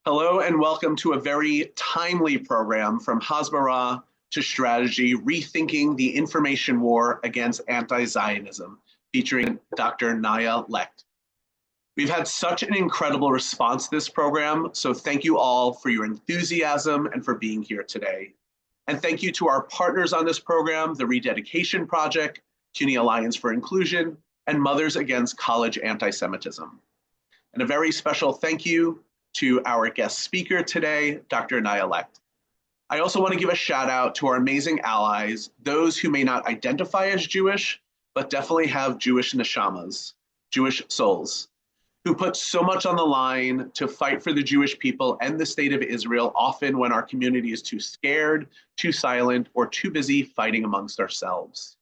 Hello and welcome to a very timely program from Hasbara to Strategy, Rethinking the Information War Against Anti-Zionism, featuring Dr. Naya Lekht. We've had such an incredible response to this program, so thank you all for your enthusiasm and for being here today. And thank you to our partners on this program, the Rededication Project, CUNY Alliance for Inclusion, and Mothers Against College Antisemitism. And a very special thank you to our guest speaker today, Dr. Naya Lekht. I also want to give a shout out to our amazing allies, those who may not identify as Jewish, but definitely have Jewish neshamas, Jewish souls, who put so much on the line to fight for the Jewish people and the state of Israel, often when our community is too scared, too silent, or too busy fighting amongst ourselves.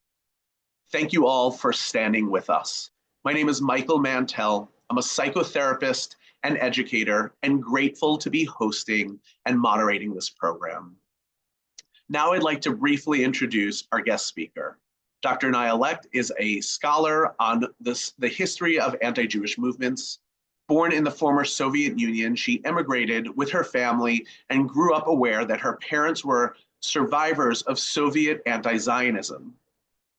Thank you all for standing with us. My name is Michael Mantell. I'm a psychotherapist and educator, and grateful to be hosting and moderating this program. Now I'd like to briefly introduce our guest speaker. Dr. Naya Lekht is a scholar on the history of anti-Jewish movements. Born in the former Soviet Union, she immigrated with her family and grew up aware that her parents were survivors of Soviet anti-Zionism.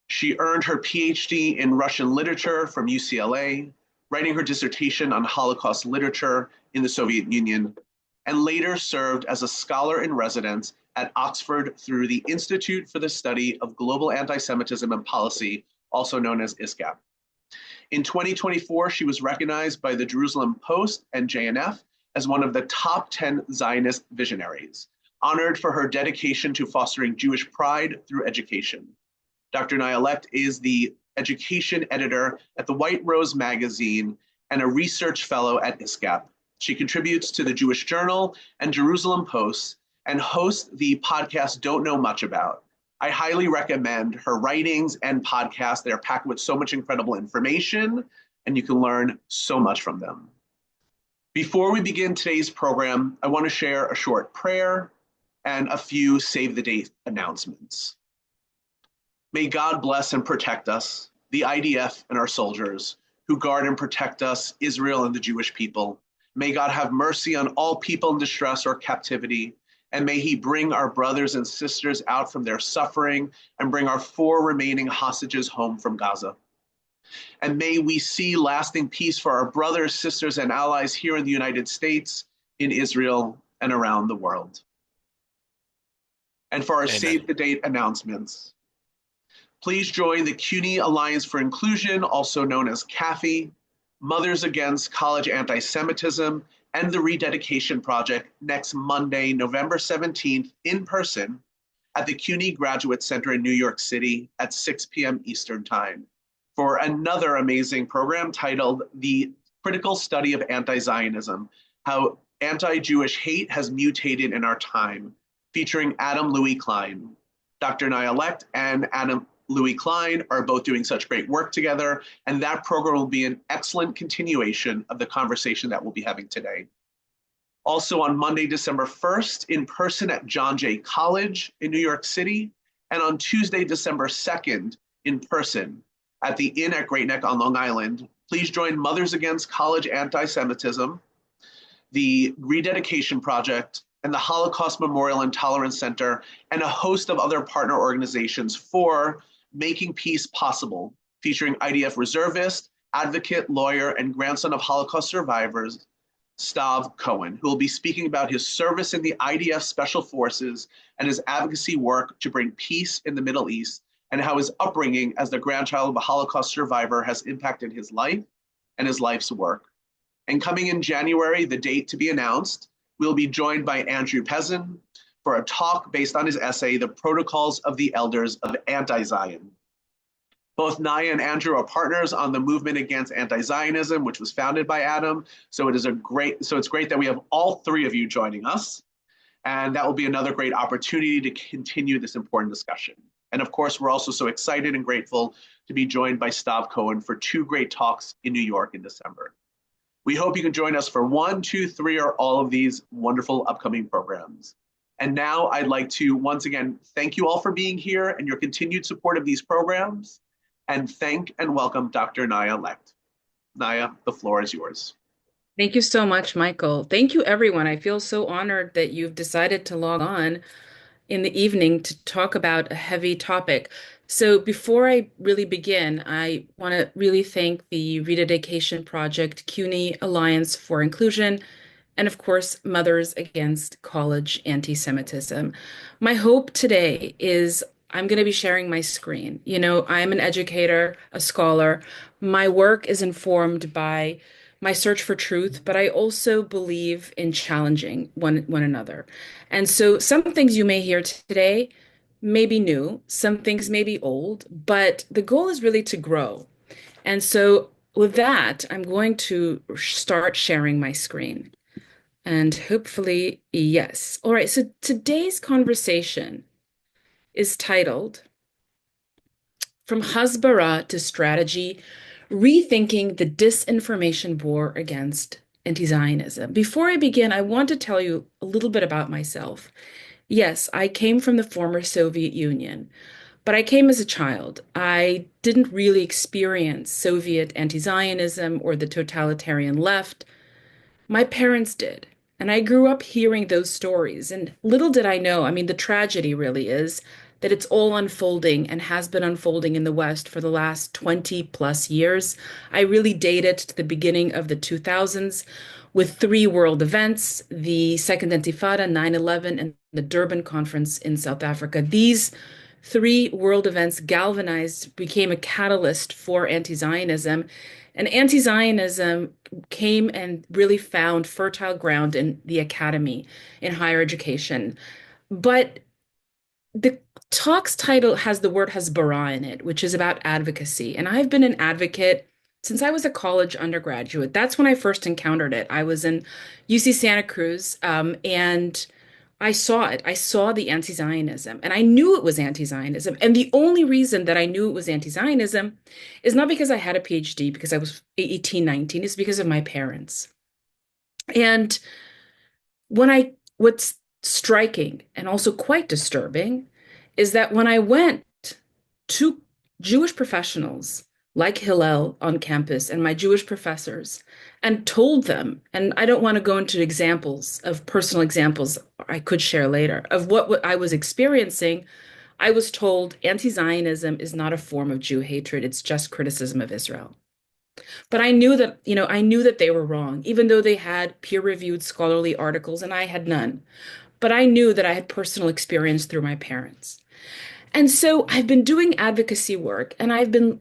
She earned her PhD in Russian literature from UCLA, writing her dissertation on Holocaust literature in the Soviet Union, and later served as a scholar in residence at Oxford through the Institute for the Study of Global Anti-Semitism and Policy, also known as ISGAP. In 2024, she was recognized by the Jerusalem Post and JNF as one of the top 10 Zionist visionaries, honored for her dedication to fostering Jewish pride through education. Dr. Naya Lekht is the education editor at the White Rose magazine and a research fellow at ISGAP. She contributes to the Jewish Journal and Jerusalem Post and hosts the podcast Don't Know Much About. I highly recommend her writings and podcasts. They're packed with so much incredible information, and you can learn so much from them. Before we begin today's program, I want to share a short prayer and a few save the date announcements. May God bless and protect us, the IDF and our soldiers, who guard and protect us, Israel and the Jewish people. May God have mercy on all people in distress or captivity, and may he bring our brothers and sisters out from their suffering and bring our 4 remaining hostages home from Gaza. And may we see lasting peace for our brothers, sisters, and allies here in the United States, in Israel, and around the world. And for our Amen. save the date announcements, please join the CUNY Alliance for Inclusion, also known as CAFI, Mothers Against College Antisemitism, and the Rededication Project next Monday, November 17th, in person at the CUNY Graduate Center in New York City at 6 p.m. Eastern Time for another amazing program titled The Critical Study of Anti-Zionism, How Anti-Jewish Hate Has Mutated in Our Time, featuring Adam Louis Klein. Dr. Naya Lekht and Adam Louis Klein are both doing such great work together, and that program will be an excellent continuation of the conversation that we'll be having today. Also on Monday, December 1st, in person at John Jay College in New York City, and on Tuesday, December 2nd, in person at the Inn at Great Neck on Long Island. Please join Mothers Against College Antisemitism, the Rededication Project, and the Holocaust Memorial and Tolerance Center, and a host of other partner organizations for Making Peace Possible, featuring IDF reservist, advocate, lawyer, and grandson of Holocaust survivors, Stav Cohen, who will be speaking about his service in the IDF Special Forces and his advocacy work to bring peace in the Middle East, and how his upbringing as the grandchild of a Holocaust survivor has impacted his life and his life's work. And coming in January, the date to be announced, we'll be joined by Andrew Pezin for a talk based on his essay, The Protocols of the Elders of Anti-Zion. Both Naya and Andrew are partners on the movement against anti-Zionism, which was founded by Adam. So it's great that we have all 3 of you joining us. And that will be another great opportunity to continue this important discussion. And of course, we're also so excited and grateful to be joined by Stav Cohen for 2 great talks in New York in December. We hope you can join us for 1, 2, 3, or all of these wonderful upcoming programs. And now I'd like to once again thank you all for being here and your continued support of these programs, and thank and welcome Dr. Naya Lekht. Naya, the floor is yours. Thank you so much, Michael. Thank you, everyone. I feel so honored that you've decided to log on in the evening to talk about a heavy topic. So, before I really begin, I want to really thank the Rededication Project, CUNY Alliance for Inclusion, and of course, Mothers Against College Anti-Semitism. My hope today is I'm going to be sharing my screen. I'm an educator, a scholar. My work is informed by my search for truth, but I also believe in challenging one another. And so some things you may hear today may be new, some things may be old, but the goal is really to grow. And so with that, I'm going to start sharing my screen. And hopefully, yes. All right, so today's conversation is titled From Hasbara to Strategy, Rethinking the Disinformation War Against Anti-Zionism. Before I begin, I want to tell you a little bit about myself. Yes, I came from the former Soviet Union, but I came as a child. I didn't really experience Soviet anti-Zionism or the totalitarian left. My parents did. And I grew up hearing those stories. And little did I know, I mean, the tragedy really is that it's all unfolding and has been unfolding in the West for the last 20 plus years. I really date it to the beginning of the 2000s with three world events, the Second Intifada, 9/11, and the Durban Conference in South Africa. These three world events galvanized, became a catalyst for anti-Zionism. And anti-Zionism came and really found fertile ground in the academy, in higher education. But the talk's title has the word Hasbara in it, which is about advocacy. And I've been an advocate since I was a college undergraduate. That's when I first encountered it. I was in UC Santa Cruz, and I saw it. I saw the anti-Zionism, and I knew it was anti-Zionism. And the only reason that I knew it was anti-Zionism is not because I had a PhD, because I was 18, 19, it's because of my parents. And what's striking and also quite disturbing is that when I went to Jewish professionals like Hillel on campus and my Jewish professors and told them, and I don't want to go into examples of personal examples I could share later of what I was experiencing, I was told anti-Zionism is not a form of Jew hatred, it's just criticism of Israel. But I knew that they were wrong, even though they had peer-reviewed scholarly articles and I had none. But I knew that I had personal experience through my parents. And so I've been doing advocacy work and I've been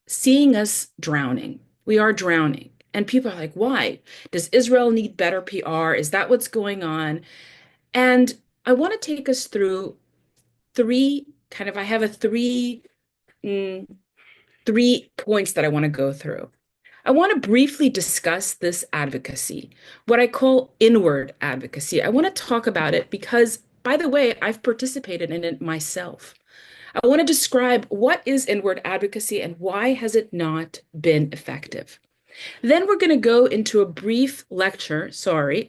seeing us drowning. We are drowning. And people are like, why? Does Israel need better PR? Is that what's going on? And I want to take us through I have a mm, three points that I want to go through. I want to briefly discuss this advocacy, what I call inward advocacy. I want to talk about it because, by the way, I've participated in it myself. I want to describe what is inward advocacy and why has it not been effective. Then we're going to go into a brief lecture,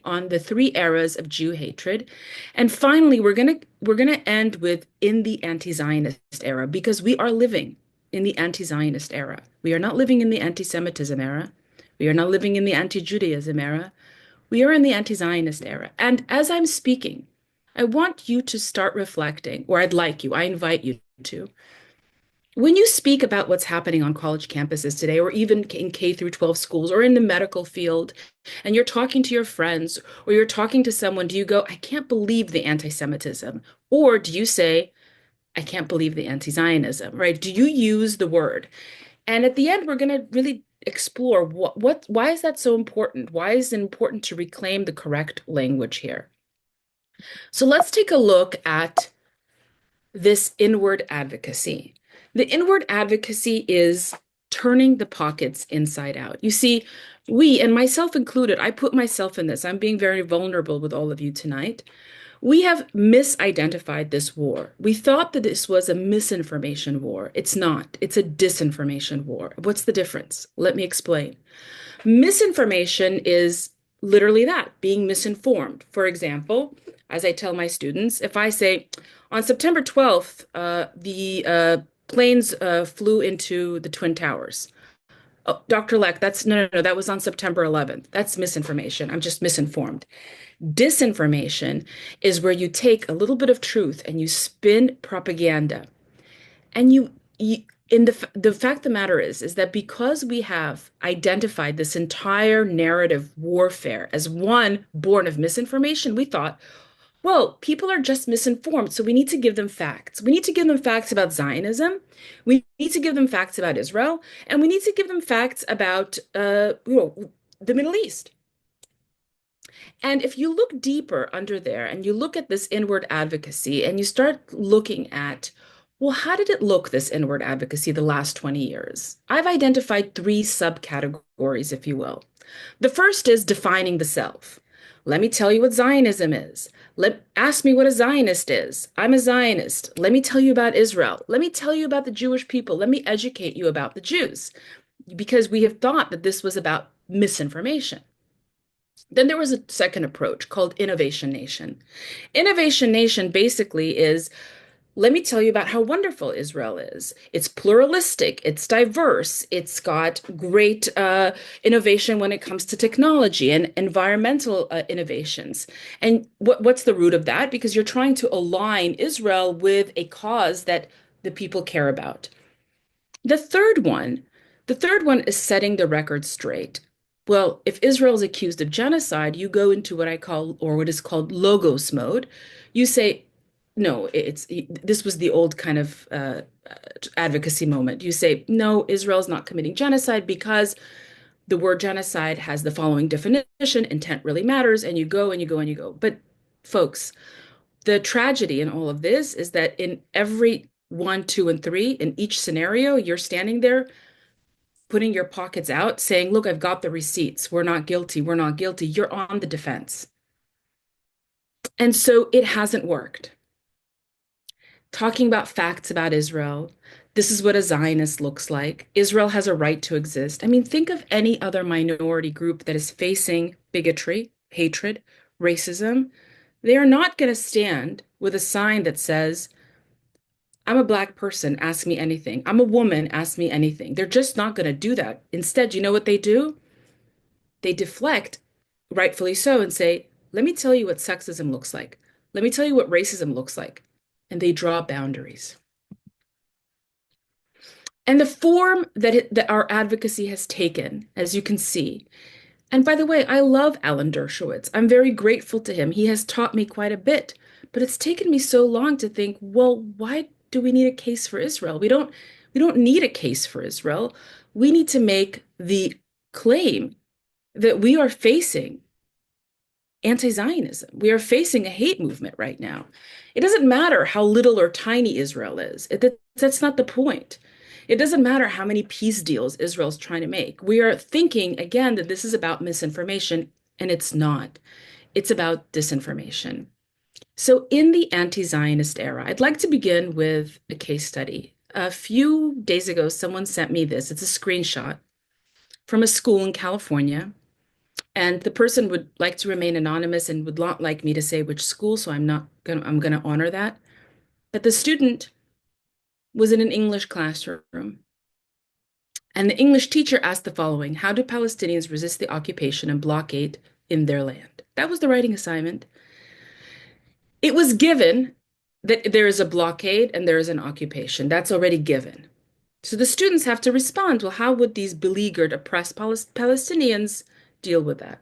on the three eras of Jew hatred. And finally, we're going to end with in the anti-Zionist era because we are living in the anti-Zionist era. We are not living in the anti-Semitism era. We are not living in the anti-Judaism era. We are in the anti-Zionist era. And as I'm speaking, I want you to start reflecting, or I invite you to when you speak about what's happening on college campuses today, or even in K through 12 schools, or in the medical field, and you're talking to your friends, or you're talking to someone, do you go, I can't believe the anti-Semitism? Or do you say, I can't believe the anti-Zionism, right? Do you use the word? And at the end, we're going to really explore why is that so important? Why is it important to reclaim the correct language here? So let's take a look at this inward advocacy. The inward advocacy is turning the pockets inside out. You see, we, and myself included, I put myself in this. I'm being very vulnerable with all of you tonight. We have misidentified this war. We thought that this was a misinformation war. It's not. It's a disinformation war. What's the difference? Let me explain. Misinformation is literally that, being misinformed. For example, as I tell my students, if I say, on September 12th, the planes flew into the Twin Towers. Oh, Dr. Leck, that's no, that was on September 11th. That's misinformation. I'm just misinformed. Disinformation is where you take a little bit of truth and you spin propaganda. And you in the fact of the matter is that because we have identified this entire narrative warfare as one born of misinformation, we thought, well, people are just misinformed, so we need to give them facts. We need to give them facts about Zionism. We need to give them facts about Israel, and we need to give them facts about the Middle East. And if you look deeper under there and you look at this inward advocacy and you start looking at, well, how did it look, this inward advocacy, the last 20 years? I've identified three subcategories, if you will. The first is defining the self. Let me tell you what Zionism is. Ask me what a Zionist is. I'm a Zionist. Let me tell you about Israel. Let me tell you about the Jewish people. Let me educate you about the Jews. Because we have thought that this was about misinformation. Then there was a second approach called Innovation Nation. Innovation Nation basically is, let me tell you about how wonderful Israel is. It's pluralistic, it's diverse, it's got great innovation when it comes to technology and environmental innovations. And what's the root of that? Because you're trying to align Israel with a cause that the people care about. The third one, the third one is setting the record straight. Well, if Israel is accused of genocide, you go into what I call, or what is called logos mode. You say, no, this was the old kind of advocacy moment. You say, no, Israel's not committing genocide because the word genocide has the following definition, intent really matters, and you go and you go and you go. But folks, the tragedy in all of this is that in every one, two, and three, in each scenario, you're standing there putting your pockets out, saying, look, I've got the receipts. We're not guilty. We're not guilty. You're on the defense. And so it hasn't worked. Talking about facts about Israel, this is what a Zionist looks like. Israel has a right to exist. I mean, think of any other minority group that is facing bigotry, hatred, racism. They are not going to stand with a sign that says, I'm a black person, ask me anything. I'm a woman, ask me anything. They're just not going to do that. Instead, you know what they do? They deflect, rightfully so, and say, let me tell you what sexism looks like. Let me tell you what racism looks like. And they draw boundaries. And the form that our advocacy has taken, as you can see, and by the way, I love Alan Dershowitz. I'm very grateful to him. He has taught me quite a bit, but it's taken me so long to think, well, why do we need a case for Israel? We don't need a case for Israel. We need to make the claim that we are facing anti-Zionism. We are facing a hate movement right now. It doesn't matter how little or tiny Israel is. That's not the point. It doesn't matter how many peace deals Israel's trying to make. We are thinking, again, that this is about misinformation, and it's not. It's about disinformation. So, in the anti-Zionist era, I'd like to begin with a case study. A few days ago, someone sent me this. It's a screenshot from a school in California. And the person would like to remain anonymous and would not like me to say which school, so I'm gonna honor that. But the student was in an English classroom, and the English teacher asked the following: how do Palestinians resist the occupation and blockade in their land? That was the writing assignment. It was given that there is a blockade and there is an occupation. That's already given. So the students have to respond, well, how would these beleaguered, oppressed Palestinians deal with that?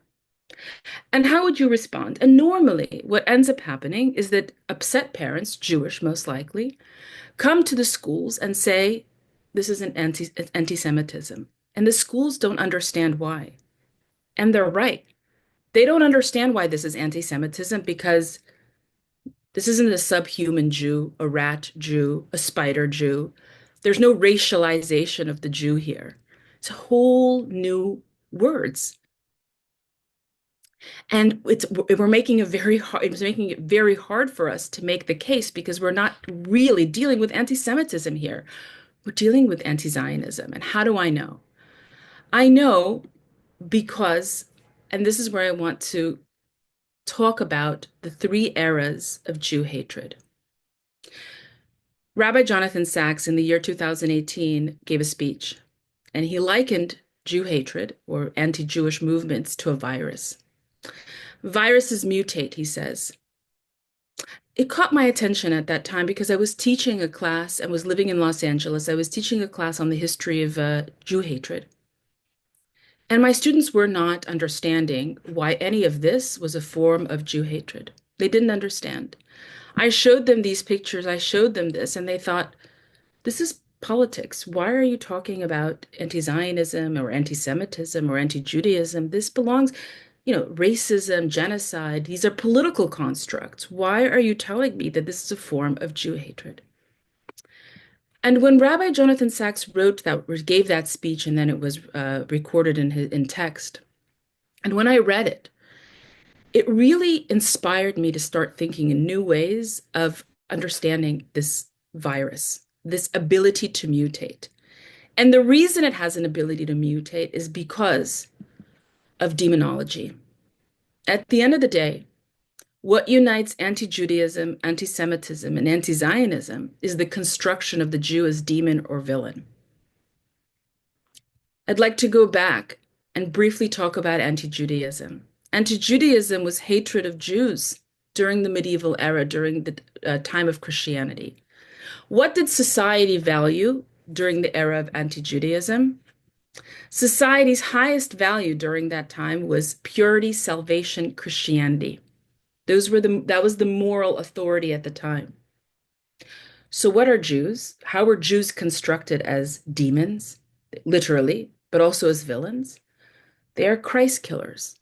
And how would you respond? And normally, what ends up happening is that upset parents, Jewish most likely, come to the schools and say, this is an anti-Semitism. And the schools don't understand why. And they're right. They don't understand why this is anti-Semitism because this isn't a subhuman Jew, a rat Jew, a spider Jew. There's no racialization of the Jew here. It's whole new words. And we're making it's making it very hard for us to make the case because we're not really dealing with anti-Semitism here. We're dealing with anti-Zionism. And how do I know? I know because, and this is where I want to talk about the three eras of Jew hatred. Rabbi Jonathan Sacks in the year 2018 gave a speech, and he likened Jew hatred or anti-Jewish movements to a virus. Viruses mutate, he says. It caught my attention at that time because I was teaching a class and was living in Los Angeles. I was teaching a class on the history of Jew hatred. And my students were not understanding why any of this was a form of Jew hatred. They didn't understand. I showed them these pictures, I showed them this, and they thought, this is politics. Why are you talking about anti-Zionism or anti-Semitism or anti-Judaism? This belongs, racism, genocide. These are political constructs. Why are you telling me that this is a form of Jew hatred? And when Rabbi Jonathan Sacks wrote that, or gave that speech, and then it was recorded in text, and when I read it, it really inspired me to start thinking in new ways of understanding this virus, this ability to mutate. And the reason it has an ability to mutate is because of demonology. At the end of the day, what unites anti-Judaism, anti-Semitism, and anti-Zionism is the construction of the Jew as demon or villain. I'd like to go back and briefly talk about anti-Judaism. Anti-Judaism was hatred of Jews during the medieval era, during the time of Christianity. What did society value during the era of anti-Judaism? Society's highest value during that time was purity, salvation, Christianity. That was the moral authority at the time. So what are Jews? How were Jews constructed as demons, literally, but also as villains? They are Christ killers.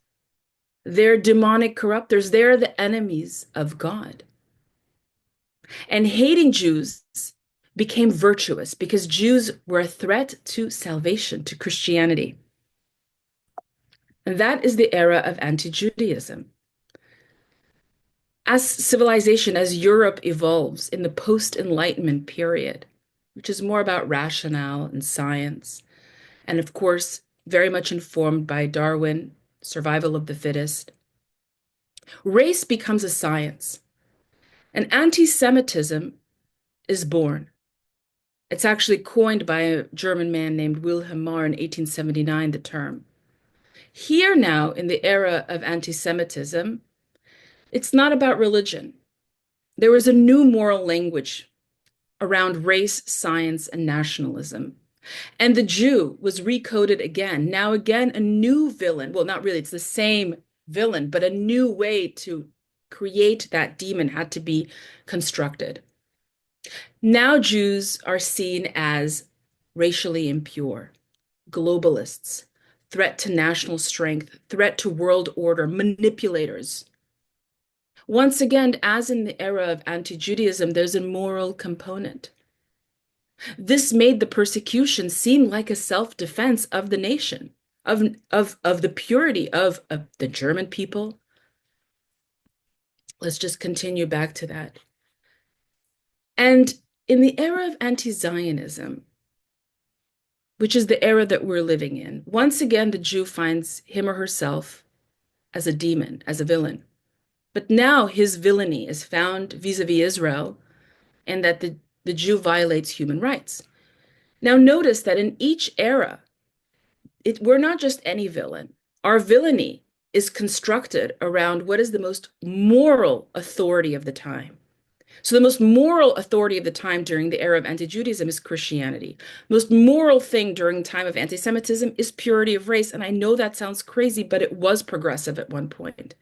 They're demonic corruptors. They're the enemies of God. And hating Jews became virtuous because Jews were a threat to salvation, to Christianity. And that is the era of anti-Judaism. As civilization, as Europe evolves in the post-Enlightenment period, which is more about rationale and science, and of course, very much informed by Darwin, survival of the fittest, race becomes a science. And anti-Semitism is born. It's actually coined by a German man named Wilhelm Marr in 1879, the term. Here now, in the era of anti-Semitism, it's not about religion. There was a new moral language around race, science, and nationalism. And the Jew was recoded again. Now, again, a new villain. Well, not really, it's the same villain, but a new way to create that demon had to be constructed. Now, Jews are seen as racially impure, globalists, threat to national strength, threat to world order, manipulators. Once again, as in the era of anti-Judaism, there's a moral component. This made the persecution seem like a self-defense of the nation, of the purity of the German people. Let's just continue back to that. And in the era of anti-Zionism, which is the era that we're living in, once again, the Jew finds him or herself as a demon, as a villain. But now his villainy is found vis-a-vis Israel, and that the Jew violates human rights. Now notice that in each era, we're not just any villain. Our villainy is constructed around what is the most moral authority of the time. So the most moral authority of the time during the era of anti-Judaism is Christianity. Most moral thing during the time of anti-Semitism is purity of race. And I know that sounds crazy, but it was progressive at one point.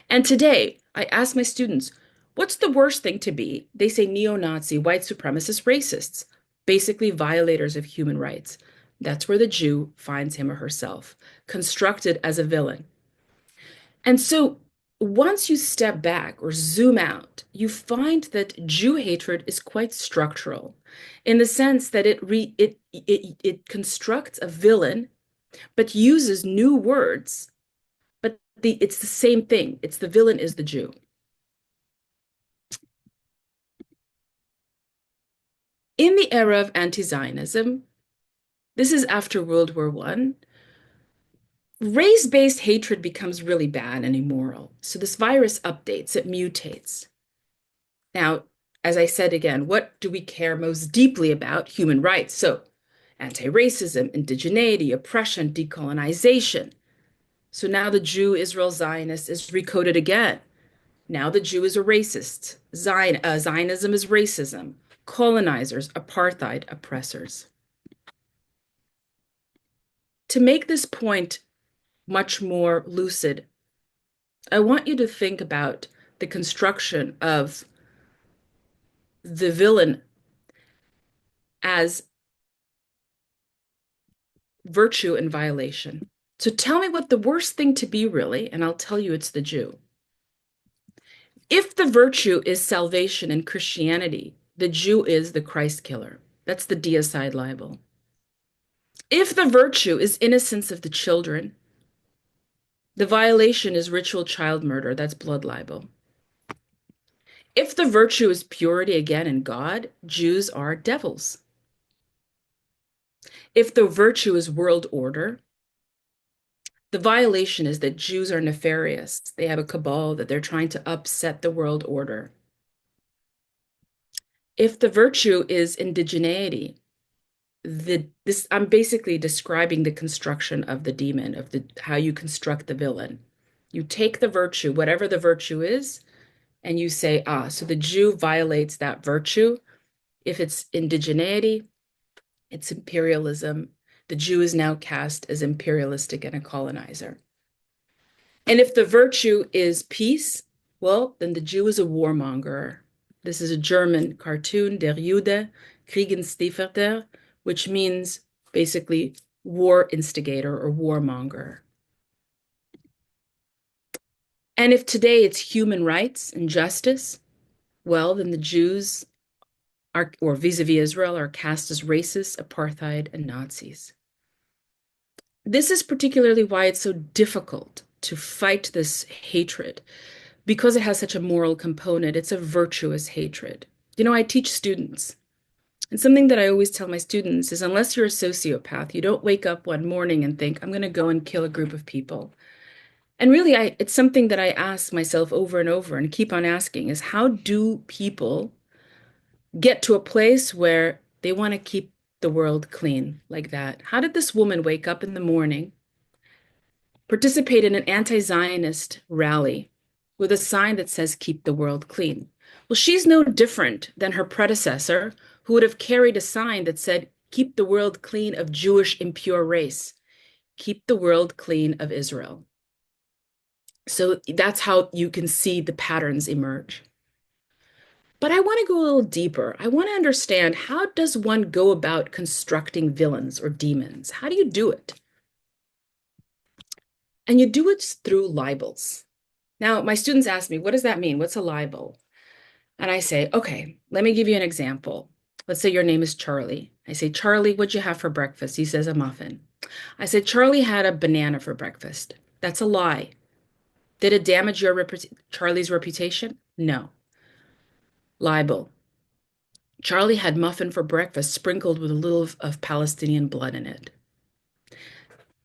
And today, I ask my students, what's the worst thing to be? They say neo-Nazi, white supremacist, racists, basically violators of human rights. That's where the Jew finds him or herself, constructed as a villain. And so once you step back or zoom out, you find that Jew hatred is quite structural in the sense that it constructs a villain, but uses new words. But it's the same thing. It's the villain is the Jew. In the era of anti-Zionism, this is after World War I, race-based hatred becomes really bad and immoral. So this virus updates, it mutates. Now, as I said again, what do we care most deeply about? Human rights. So anti-racism, indigeneity, oppression, decolonization. So now the Jew Israel Zionist is recoded again. Now the Jew is a racist. Zionism is racism. Colonizers, apartheid, oppressors. To make this point much more lucid, I want you to think about the construction of the villain as virtue and violation. So tell me what the worst thing to be really, and I'll tell you it's the Jew. If the virtue is salvation in Christianity, the Jew is the Christ killer. That's the deicide libel. If the virtue is innocence of the children, the violation is ritual child murder. That's blood libel. If the virtue is purity again in God, Jews are devils. If the virtue is world order, the violation is that Jews are nefarious. They have a cabal that they're trying to upset the world order. If the virtue is indigeneity, I'm basically describing the construction of the demon, of how you construct the villain. You take the virtue, whatever the virtue is, and you say, so the Jew violates that virtue. If it's indigeneity, it's imperialism. The Jew is now cast as imperialistic and a colonizer. And if the virtue is peace, well, then the Jew is a warmonger. This is a German cartoon, Der Jude, Kriegenstifter, which means basically war instigator or warmonger. And if today it's human rights and justice, well, then the Jews are, or vis-a-vis Israel, are cast as racist, apartheid, and Nazis. This is particularly why it's so difficult to fight this hatred, because it has such a moral component. It's a virtuous hatred. You know, I teach students, and something that I always tell my students is unless you're a sociopath, you don't wake up one morning and think, I'm going to go and kill a group of people. And really, it's something that I ask myself over and over and keep on asking is how do people get to a place where they want to keep the world clean like that? How did this woman wake up in the morning, participate in an anti-Zionist rally with a sign that says, keep the world clean? Well, she's no different than her predecessor, who would have carried a sign that said, keep the world clean of Jewish impure race, keep the world clean of Israel. So that's how you can see the patterns emerge. But I want to go a little deeper. I want to understand, how does one go about constructing villains or demons? How do you do it? And you do it through libels. Now, my students ask me, what does that mean? What's a libel? And I say, okay, let me give you an example. Let's say your name is Charlie. I say, Charlie, what'd you have for breakfast? He says, a muffin. I say, Charlie had a banana for breakfast. That's a lie. Did it damage Charlie's reputation? No. Libel. Charlie had muffin for breakfast sprinkled with a little of Palestinian blood in it.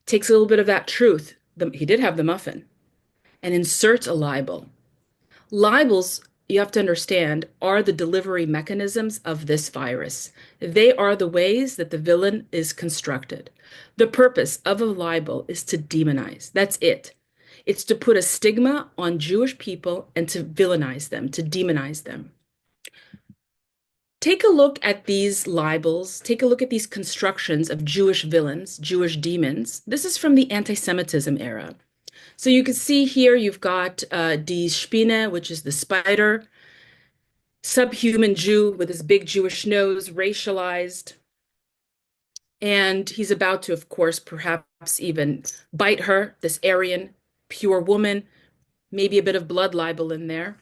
Takes a little bit of that truth. He did have the muffin. And inserts a libel. Libels, you have to understand, are the delivery mechanisms of this virus. They are the ways that the villain is constructed. The purpose of a libel is to demonize. That's it. It's to put a stigma on Jewish people and to villainize them, to demonize them. Take a look at these libels. Take a look at these constructions of Jewish villains, Jewish demons. This is from the anti-Semitism era. So you can see here you've got Die Spinne, which is the spider, subhuman Jew with his big Jewish nose, racialized. And he's about to, of course, perhaps even bite her, this Aryan, pure woman, maybe a bit of blood libel in there.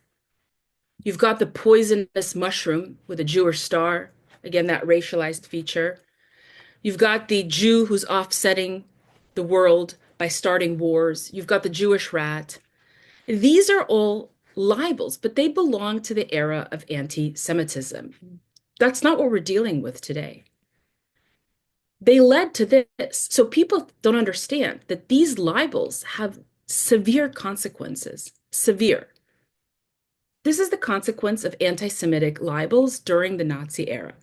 You've got the poisonous mushroom with a Jewish star, again, that racialized feature. You've got the Jew who's offsetting the world by starting wars. You've got the Jewish rat. These are all libels, but they belong to the era of anti-Semitism. That's not what we're dealing with today. They led to this. So people don't understand that these libels have severe consequences. Severe. This is the consequence of anti-Semitic libels during the Nazi era.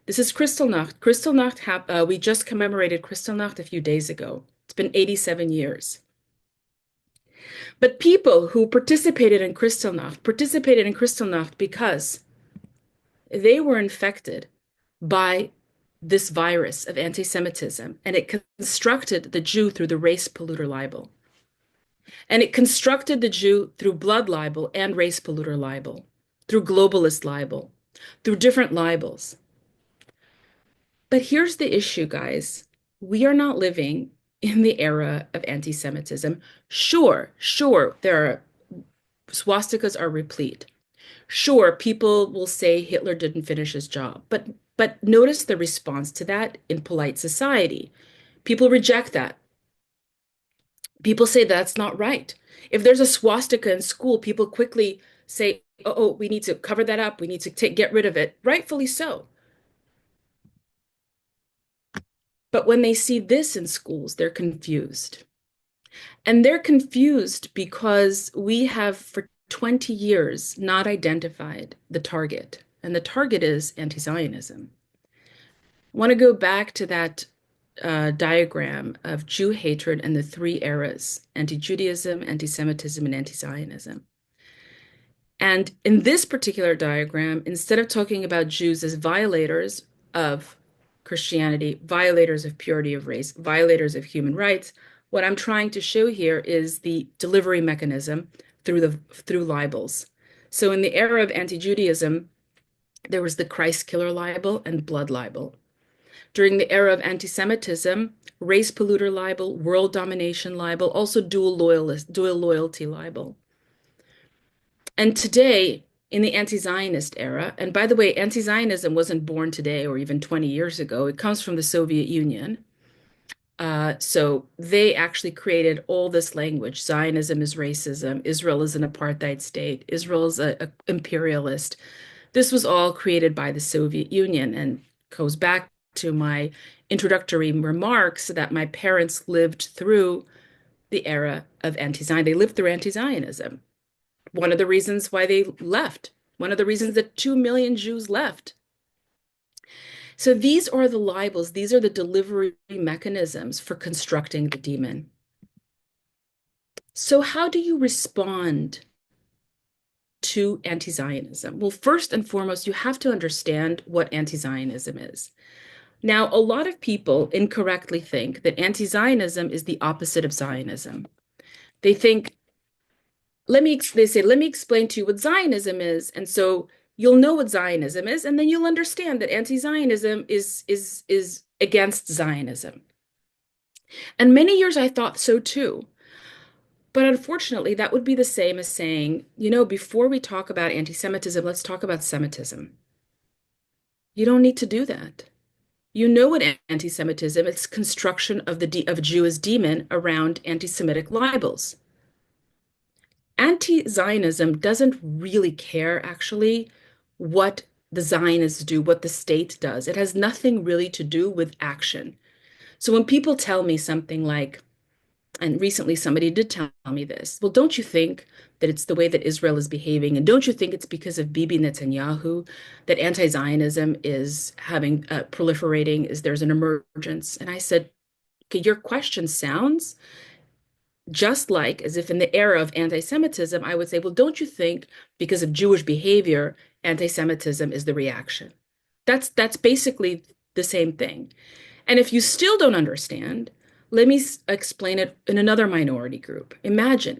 This is Kristallnacht. Kristallnacht, we just commemorated Kristallnacht a few days ago. It's been 87 years. But people who participated in Kristallnacht because they were infected by this virus of anti-Semitism, and it constructed the Jew through the race polluter libel. And it constructed the Jew through blood libel and race polluter libel, through globalist libel, through different libels. But here's the issue, guys. We are not living in the era of anti-Semitism. Sure, there are swastikas are replete. Sure, people will say Hitler didn't finish his job, but notice the response to that in polite society. People reject that. People say that's not right. If there's a swastika in school, people quickly say, "Oh, we need to cover that up. We need to get rid of it." Rightfully so. But when they see this in schools, they're confused. And they're confused because we have for 20 years not identified the target, and the target is anti-Zionism. I want to go back to that diagram of Jew hatred and the three eras: anti-Judaism, anti-Semitism, and anti-Zionism. And in this particular diagram, instead of talking about Jews as violators of Christianity, violators of purity of race, violators of human rights, what I'm trying to show here is the delivery mechanism through libels. So in the era of anti-Judaism, there was the Christ killer libel and blood libel. During the era of anti-Semitism, race polluter libel, world domination libel, also dual loyalty libel. And today, in the anti-Zionist era, and by the way, anti-Zionism wasn't born today or even 20 years ago. It comes from the Soviet Union. So they actually created all this language. Zionism is racism. Israel is an apartheid state. Israel is a imperialist. This was all created by the Soviet Union and goes back to my introductory remarks that my parents lived through the era of anti-Zionism. They lived through anti-Zionism. One of the reasons why they left, one of the reasons that 2 million Jews left. So these are the libels, these are the delivery mechanisms for constructing the demon. So how do you respond to anti-Zionism? Well, first and foremost, you have to understand what anti-Zionism is. Now, a lot of people incorrectly think that anti-Zionism is the opposite of Zionism. They think, they say, let me explain to you what Zionism is. And so you'll know what Zionism is, and then you'll understand that anti-Zionism is against Zionism. And many years I thought so too. But unfortunately, that would be the same as saying, before we talk about anti-Semitism, let's talk about Semitism. You don't need to do that. You know what anti-Semitism is: construction of of Jew as demon around anti-Semitic libels. Anti-Zionism doesn't really care, actually, what the Zionists do, what the state does. It has nothing really to do with action. So when people tell me something like, and recently somebody did tell me this, well, don't you think that it's the way that Israel is behaving? And don't you think it's because of Bibi Netanyahu that anti-Zionism is proliferating, is there's an emergence? And I said, okay, your question sounds just like as if in the era of anti-Semitism, I would say, well, don't you think because of Jewish behavior, anti-Semitism is the reaction? That's basically the same thing. And if you still don't understand, let me explain it in another minority group.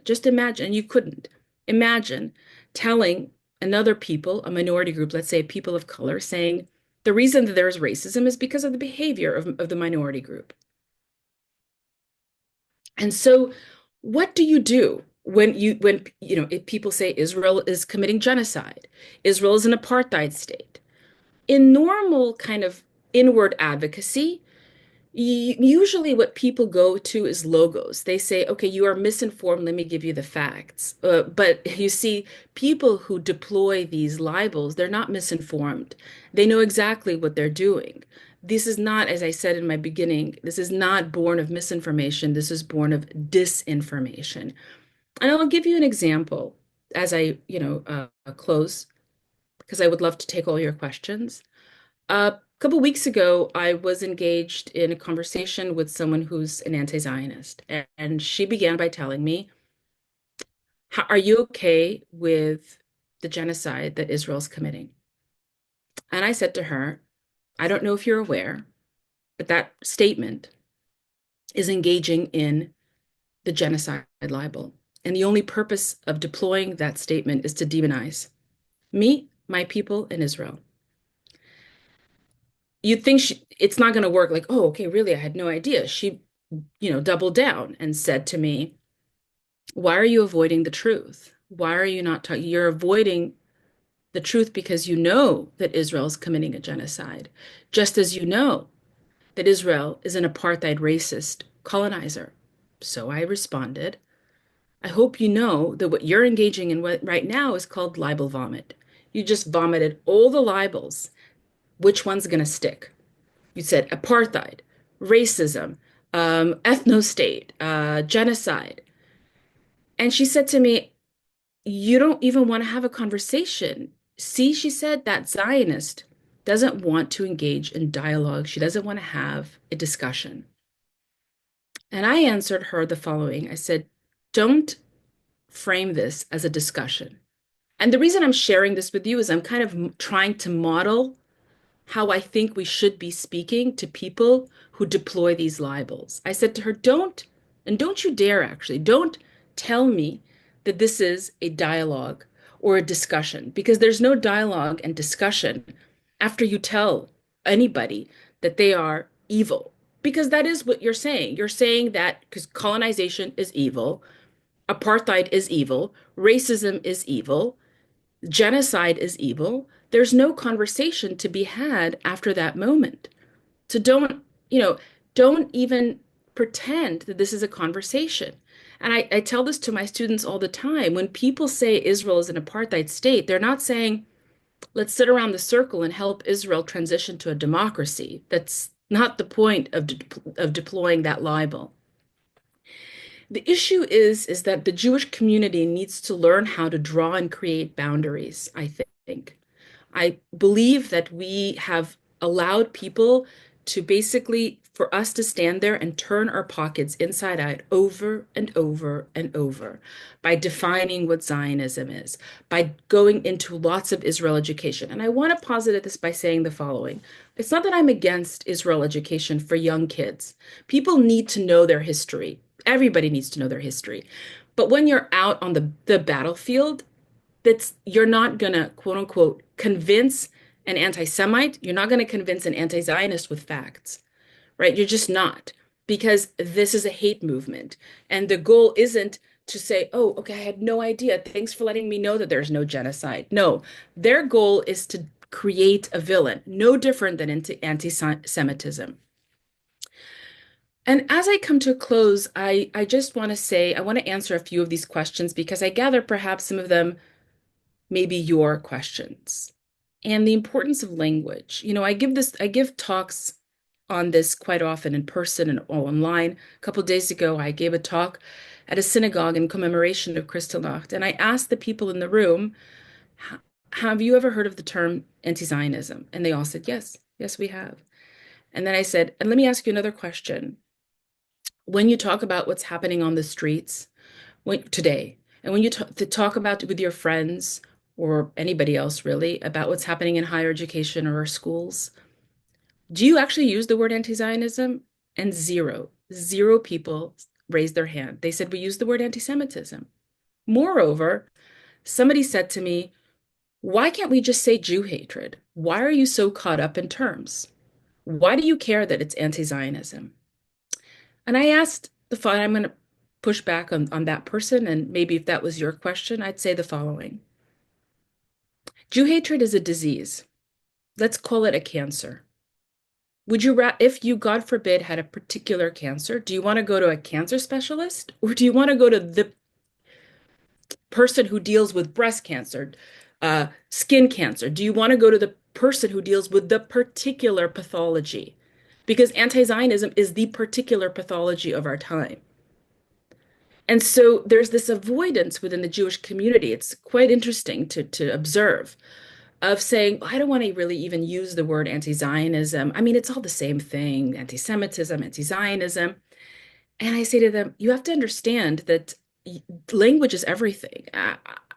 Just imagine, and you couldn't imagine telling another people, a minority group, let's say people of color, saying the reason that there is racism is because of the behavior of the minority group. And so what do you do when if people say Israel is committing genocide, Israel is an apartheid state? In normal kind of inward advocacy, usually what people go to is logos. They say, okay, you are misinformed, let me give you the facts. But you see, people who deploy these libels, they're not misinformed. They know exactly what they're doing. This is not, as I said in my beginning, this is not born of misinformation. This is born of disinformation. And I'll give you an example as I close, because I would love to take all your questions. couple weeks ago, I was engaged in a conversation with someone who's an anti-Zionist, and she began by telling me, Are you okay with the genocide that Israel's committing?" And I said to her, "I don't know if you're aware, but that statement is engaging in the genocide libel. And the only purpose of deploying that statement is to demonize me, my people, and Israel." You'd think it's not going to work. Like, oh, okay, really? I had no idea. She, doubled down and said to me, "Why are you avoiding the truth? Why are you not talking? You're avoiding the truth because you know that Israel is committing a genocide, just as you know that Israel is an apartheid racist colonizer." So I responded, "I hope you know that what you're engaging in right now is called libel vomit. You just vomited all the libels. Which one's going to stick?" You said apartheid, racism, ethnostate, genocide. And she said to me, "You don't even want to have a conversation. See," she said, "that Zionist doesn't want to engage in dialogue. She doesn't want to have a discussion." And I answered her the following. I said, "Don't frame this as a discussion." And the reason I'm sharing this with you is I'm kind of trying to model how I think we should be speaking to people who deploy these libels. I said to her, don't you dare actually, don't tell me that this is a dialogue or a discussion, because there's no dialogue and discussion after you tell anybody that they are evil. Because that is what you're saying. You're saying that because colonization is evil, apartheid is evil, racism is evil, genocide is evil. There's no conversation to be had after that moment. So don't even pretend that this is a conversation. And I tell this to my students all the time. When people say Israel is an apartheid state, they're not saying, let's sit around the circle and help Israel transition to a democracy. That's not the point of deploying that libel. The issue is that the Jewish community needs to learn how to draw and create boundaries, I think. I believe that we have allowed people to basically, for us to stand there and turn our pockets inside out over and over and over by defining what Zionism is, by going into lots of Israel education. And I want to posit this by saying the following. It's not that I'm against Israel education for young kids. People need to know their history. Everybody needs to know their history. But when you're out on the battlefield, you're not gonna quote unquote convince an anti-Semite, you're not gonna convince an anti-Zionist with facts, right? You're just not, because this is a hate movement. And the goal isn't to say, oh, okay, I had no idea. Thanks for letting me know that there's no genocide. No, their goal is to create a villain, no different than anti-Semitism. And as I come to a close, I just want to say, I want to answer a few of these questions because I gather perhaps some of them may be your questions. And the importance of language. I give talks on this quite often in person and online. A couple of days ago, I gave a talk at a synagogue in commemoration of Kristallnacht, and I asked the people in the room, have you ever heard of the term anti-Zionism? And they all said, yes, yes, we have. And then I said, and let me ask you another question. When you talk about what's happening on the streets today, and when you talk about with your friends or anybody else really about what's happening in higher education or our schools, do you actually use the word anti-Zionism? And zero people raised their hand. They said we use the word anti-Semitism. Moreover, somebody said to me, why can't we just say Jew hatred? Why are you so caught up in terms? Why do you care that it's anti-Zionism? And I asked I'm going to push back on that person, and maybe if that was your question, I'd say the following. Jew hatred is a disease. Let's call it a cancer. If you, God forbid, had a particular cancer, do you want to go to a cancer specialist, or do you want to go to the person who deals with breast cancer, skin cancer? Do you want to go to the person who deals with the particular pathology? Because anti-Zionism is the particular pathology of our time. And so there's this avoidance within the Jewish community. It's quite interesting to observe of saying, I don't want to really even use the word anti-Zionism. I mean, it's all the same thing, anti-Semitism, anti-Zionism. And I say to them, you have to understand that language is everything.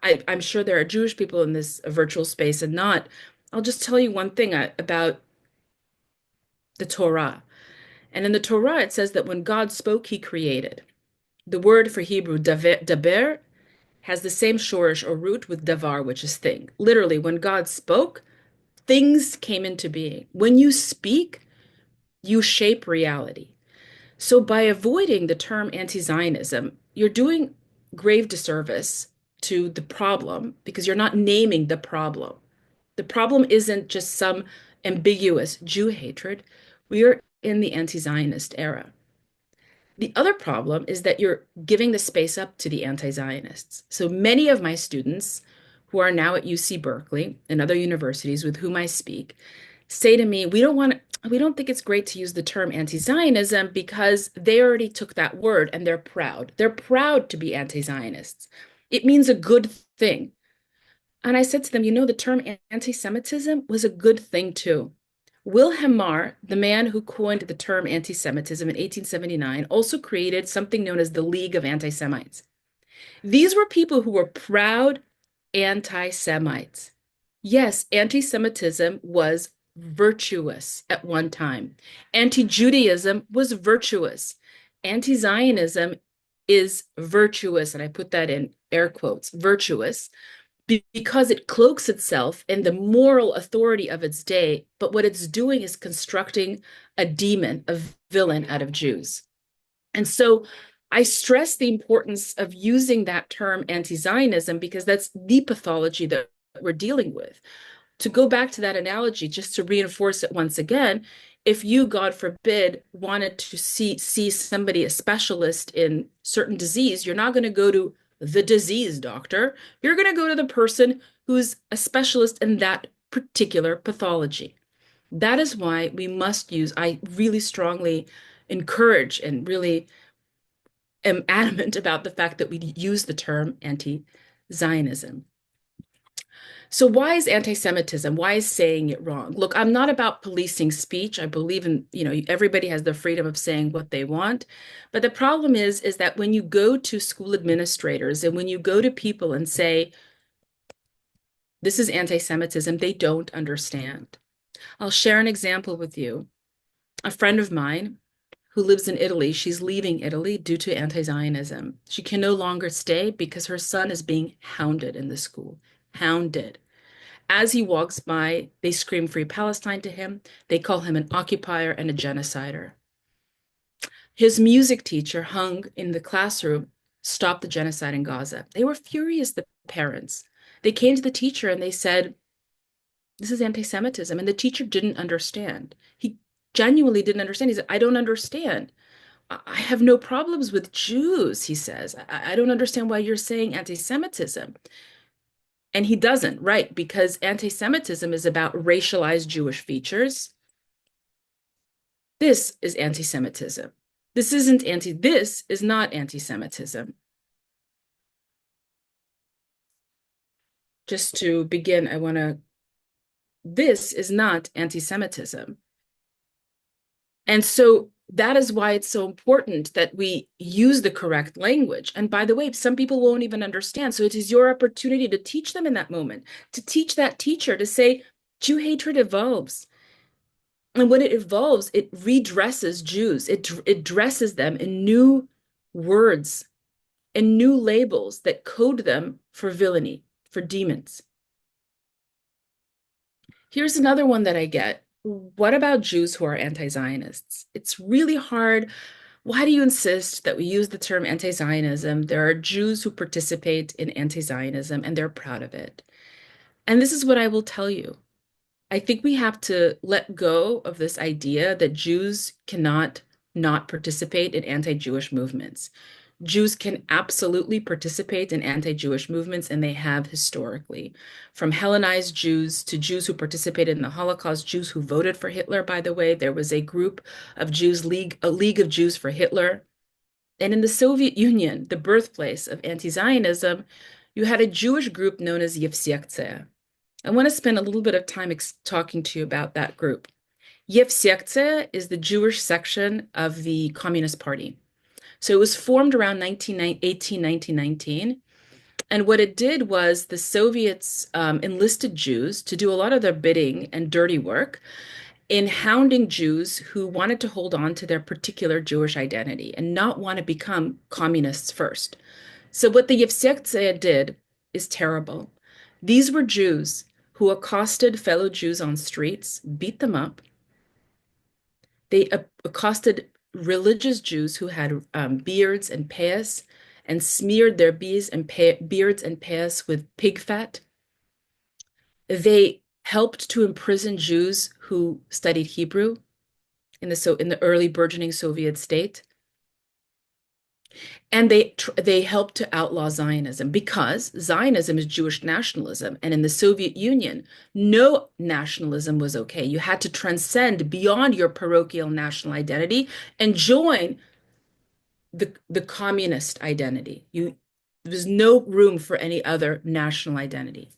I'm sure there are Jewish people in this virtual space and not. I'll just tell you one thing about the Torah. And in the Torah, it says that when God spoke, he created. The word for Hebrew, daber, has the same shorish or root with davar, which is thing. Literally, when God spoke, things came into being. When you speak, you shape reality. So by avoiding the term anti-Zionism, you're doing grave disservice to the problem because you're not naming the problem. The problem isn't just some ambiguous Jew hatred. We are in the anti-Zionist era. The other problem is that you're giving the space up to the anti-Zionists. So many of my students who are now at UC Berkeley and other universities with whom I speak say to me, we don't think it's great to use the term anti-Zionism because they already took that word and they're proud. They're proud to be anti-Zionists. It means a good thing. And I said to them, the term anti-Semitism was a good thing too. Wilhelm Marr, the man who coined the term anti-Semitism in 1879, also created something known as the League of Anti-Semites. These were people who were proud anti-Semites. Yes, anti-Semitism was virtuous at one time. Anti-Judaism was virtuous. Anti-Zionism is virtuous, and I put that in air quotes, virtuous, because it cloaks itself in the moral authority of its day, but what it's doing is constructing a demon, a villain out of Jews. And so I stress the importance of using that term anti-Zionism because that's the pathology that we're dealing with. To go back to that analogy, just to reinforce it once again, if you, God forbid, wanted to see somebody, a specialist in certain disease, you're not going to go to the disease doctor. You're going to go to the person who's a specialist in that particular pathology. That is why we must use, I really strongly encourage and really am adamant about the fact that we use the term anti-Zionism. So why is anti-Semitism? Why is saying it wrong? Look, I'm not about policing speech. I believe in, everybody has the freedom of saying what they want. But the problem is that when you go to school administrators and when you go to people and say, this is anti-Semitism, they don't understand. I'll share an example with you. A friend of mine who lives in Italy, she's leaving Italy due to anti-Zionism. She can no longer stay because her son is being hounded in the school. Hounded. As he walks by, they scream Free Palestine to him. They call him an occupier and a genocider. His music teacher hung in the classroom, Stop the Genocide in Gaza. They were furious, the parents. They came to the teacher and they said, this is anti-Semitism. And the teacher didn't understand. He genuinely didn't understand. He said, I don't understand. I have no problems with Jews, he says. I don't understand why you're saying anti-Semitism. And he doesn't, right? Because anti-Semitism is about racialized Jewish features. This is anti-Semitism. This is not anti-Semitism. Just to begin, this is not anti-Semitism. And so that is why it's so important that we use the correct language. And by the way, some people won't even understand. So it is your opportunity to teach them in that moment, to teach that teacher to say, Jew hatred evolves. And when it evolves, it redresses Jews. It dresses them in new words and new labels that code them for villainy, for demons. Here's another one that I get. What about Jews who are anti-Zionists? It's really hard. Why do you insist that we use the term anti-Zionism? There are Jews who participate in anti-Zionism and they're proud of it. And this is what I will tell you. I think we have to let go of this idea that Jews cannot not participate in anti-Jewish movements. Jews can absolutely participate in anti-Jewish movements, and they have historically. From Hellenized Jews to Jews who participated in the Holocaust, Jews who voted for Hitler, by the way. There was a group of Jews, a League of Jews for Hitler. And in the Soviet Union, the birthplace of anti-Zionism, you had a Jewish group known as Yevsiaktseh. I want to spend a little bit of time talking to you about that group. Yevsekce is the Jewish section of the Communist Party. So it was formed around 1919. And what it did was the Soviets enlisted Jews to do a lot of their bidding and dirty work in hounding Jews who wanted to hold on to their particular Jewish identity and not want to become communists first. So what the Yevsekce did is terrible. These were Jews who accosted fellow Jews on streets, beat them up. They accosted religious Jews who had beards and payas and smeared their beards and payas with pig fat. They helped to imprison Jews who studied Hebrew in the early burgeoning Soviet state. And they helped to outlaw Zionism because Zionism is Jewish nationalism. And in the Soviet Union, no nationalism was okay. You had to transcend beyond your parochial national identity and join the communist identity. There was no room for any other national identity.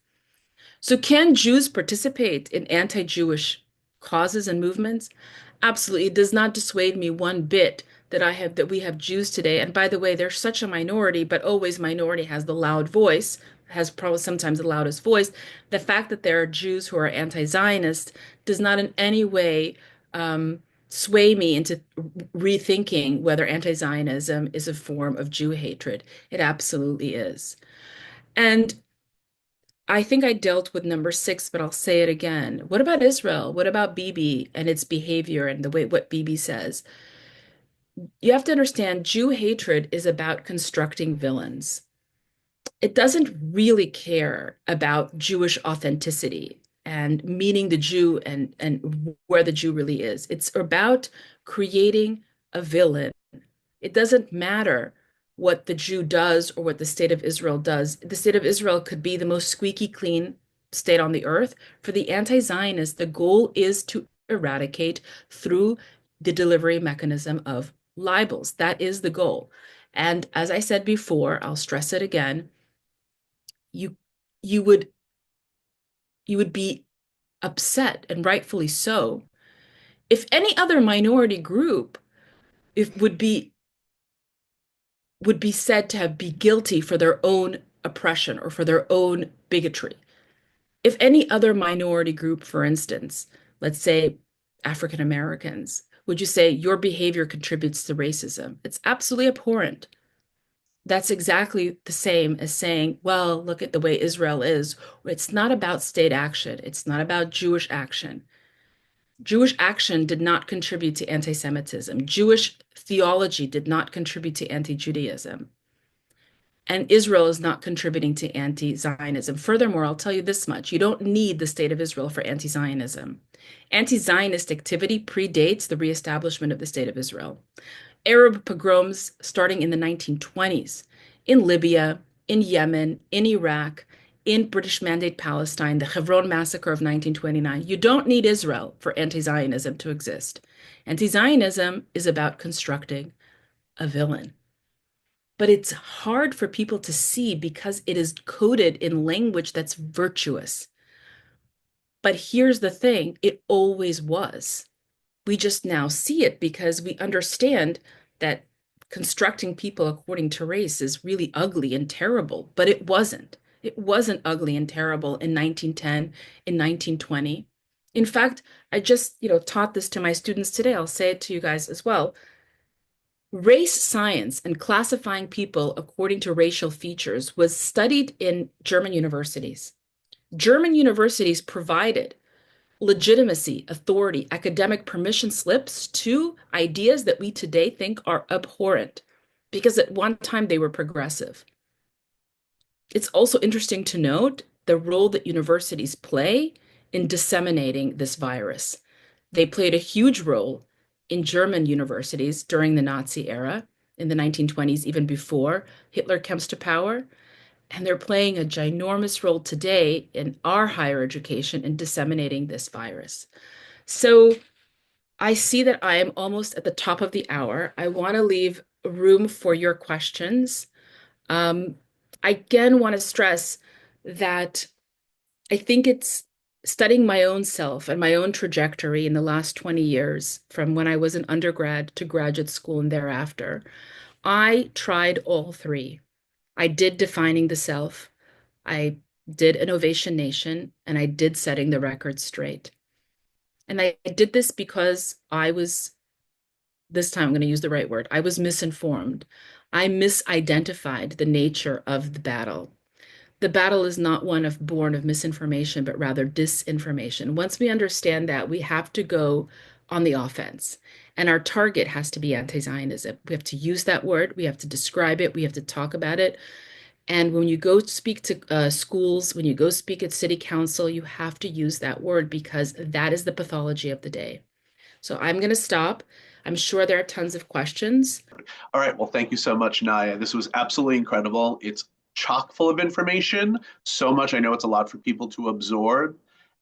So can Jews participate in anti-Jewish causes and movements? Absolutely. It does not dissuade me one bit that we have Jews today. And by the way, they're such a minority, but always minority has the loud voice, has probably sometimes the loudest voice. The fact that there are Jews who are anti-Zionist does not in any way sway me into rethinking whether anti-Zionism is a form of Jew hatred. It absolutely is. And I think I dealt with number 6, but I'll say it again. What about Israel? What about Bibi and its behavior and the way what Bibi says? You have to understand Jew hatred is about constructing villains. It doesn't really care about Jewish authenticity and meaning the Jew and where the Jew really is. It's about creating a villain. It doesn't matter what the Jew does or what the state of Israel does. The state of Israel could be the most squeaky clean state on the earth. For the anti-Zionists, the goal is to eradicate through the delivery mechanism of libels. That is the goal. And as I said before, I'll stress it again, you you would you would be upset, and rightfully so, if any other minority group if would be said to have be guilty for their own oppression or for their own bigotry. If any other minority group, for instance, let's say African Americans, would you say your behavior contributes to racism? It's absolutely abhorrent. That's exactly the same as saying, well, look at the way Israel is. It's not about state action. It's not about Jewish action. Jewish action did not contribute to anti-Semitism. Jewish theology did not contribute to anti-Judaism. And Israel is not contributing to anti-Zionism. Furthermore, I'll tell you this much. You don't need the state of Israel for anti-Zionism. Anti-Zionist activity predates the reestablishment of the state of Israel. Arab pogroms starting in the 1920s in Libya, in Yemen, in Iraq, in British Mandate Palestine, the Hebron massacre of 1929. You don't need Israel for anti-Zionism to exist. Anti-Zionism is about constructing a villain. But it's hard for people to see because it is coded in language that's virtuous. But here's the thing, it always was. We just now see it because we understand that constructing people according to race is really ugly and terrible, but it wasn't. It wasn't ugly and terrible in 1910, in 1920. In fact, I just, taught this to my students today. I'll say it to you guys as well. Race science and classifying people according to racial features was studied in German universities. German universities provided legitimacy, authority, academic permission slips to ideas that we today think are abhorrent because at one time they were progressive. It's also interesting to note the role that universities play in disseminating this virus. They played a huge role in German universities during the Nazi era in the 1920s, even before Hitler comes to power. And they're playing a ginormous role today in our higher education in disseminating this virus. So I see that I am almost at the top of the hour. I want to leave room for your questions. I again want to stress that I think it's studying my own self and my own trajectory in the last 20 years, from when I was an undergrad to graduate school and thereafter. I tried all three. I did defining the self, I did Innovation Nation, and I did setting the record straight. And I did this because I was, this time I'm going to use the right word, I was misinformed. I misidentified the nature of the battle. The battle is not one of born of misinformation, but rather disinformation. Once we understand that, we have to go on the offense. And our target has to be anti-Zionism. We have to use that word, we have to describe it, we have to talk about it. And when you go speak to schools, when you go speak at city council, you have to use that word because that is the pathology of the day. So I'm going to stop. I'm sure there are tons of questions. All right, well, thank you so much, Naya. This was absolutely incredible. It's chock full of information, so much. I know it's a lot for people to absorb.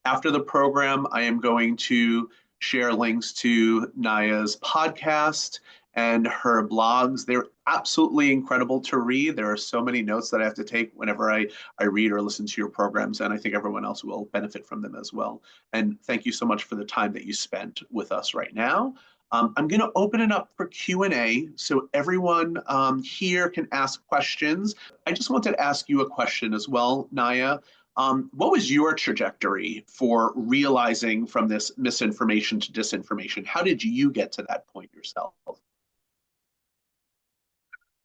After the program, I am going to share links to Naya's podcast and her blogs. They're absolutely incredible to read. There are so many notes that I have to take whenever I read or listen to your programs, and I think everyone else will benefit from them as well. And thank you so much for the time that you spent with us right now. I'm going to open it up for Q&A so everyone here can ask questions. I just wanted to ask you a question as well, Naya. What was your trajectory for realizing from this misinformation to disinformation? How did you get to that point yourself?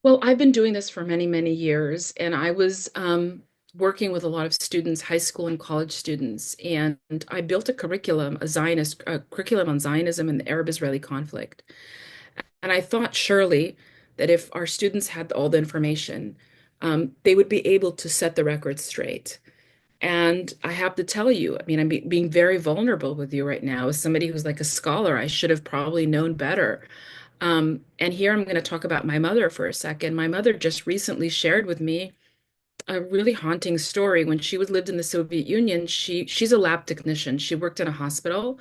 Well, I've been doing this for many, many years, and I was working with a lot of students, high school and college students, and I built a curriculum, a Zionist curriculum on Zionism and the Arab-Israeli conflict. And I thought surely that if our students had all the information, they would be able to set the record straight. And I have to tell you, I mean, being very vulnerable with you right now as somebody who's like a scholar. I should have probably known better. And here I'm going to talk about my mother for a second. My mother just recently shared with me a really haunting story. When she was lived in the Soviet Union, she's a lab technician. She worked in a hospital,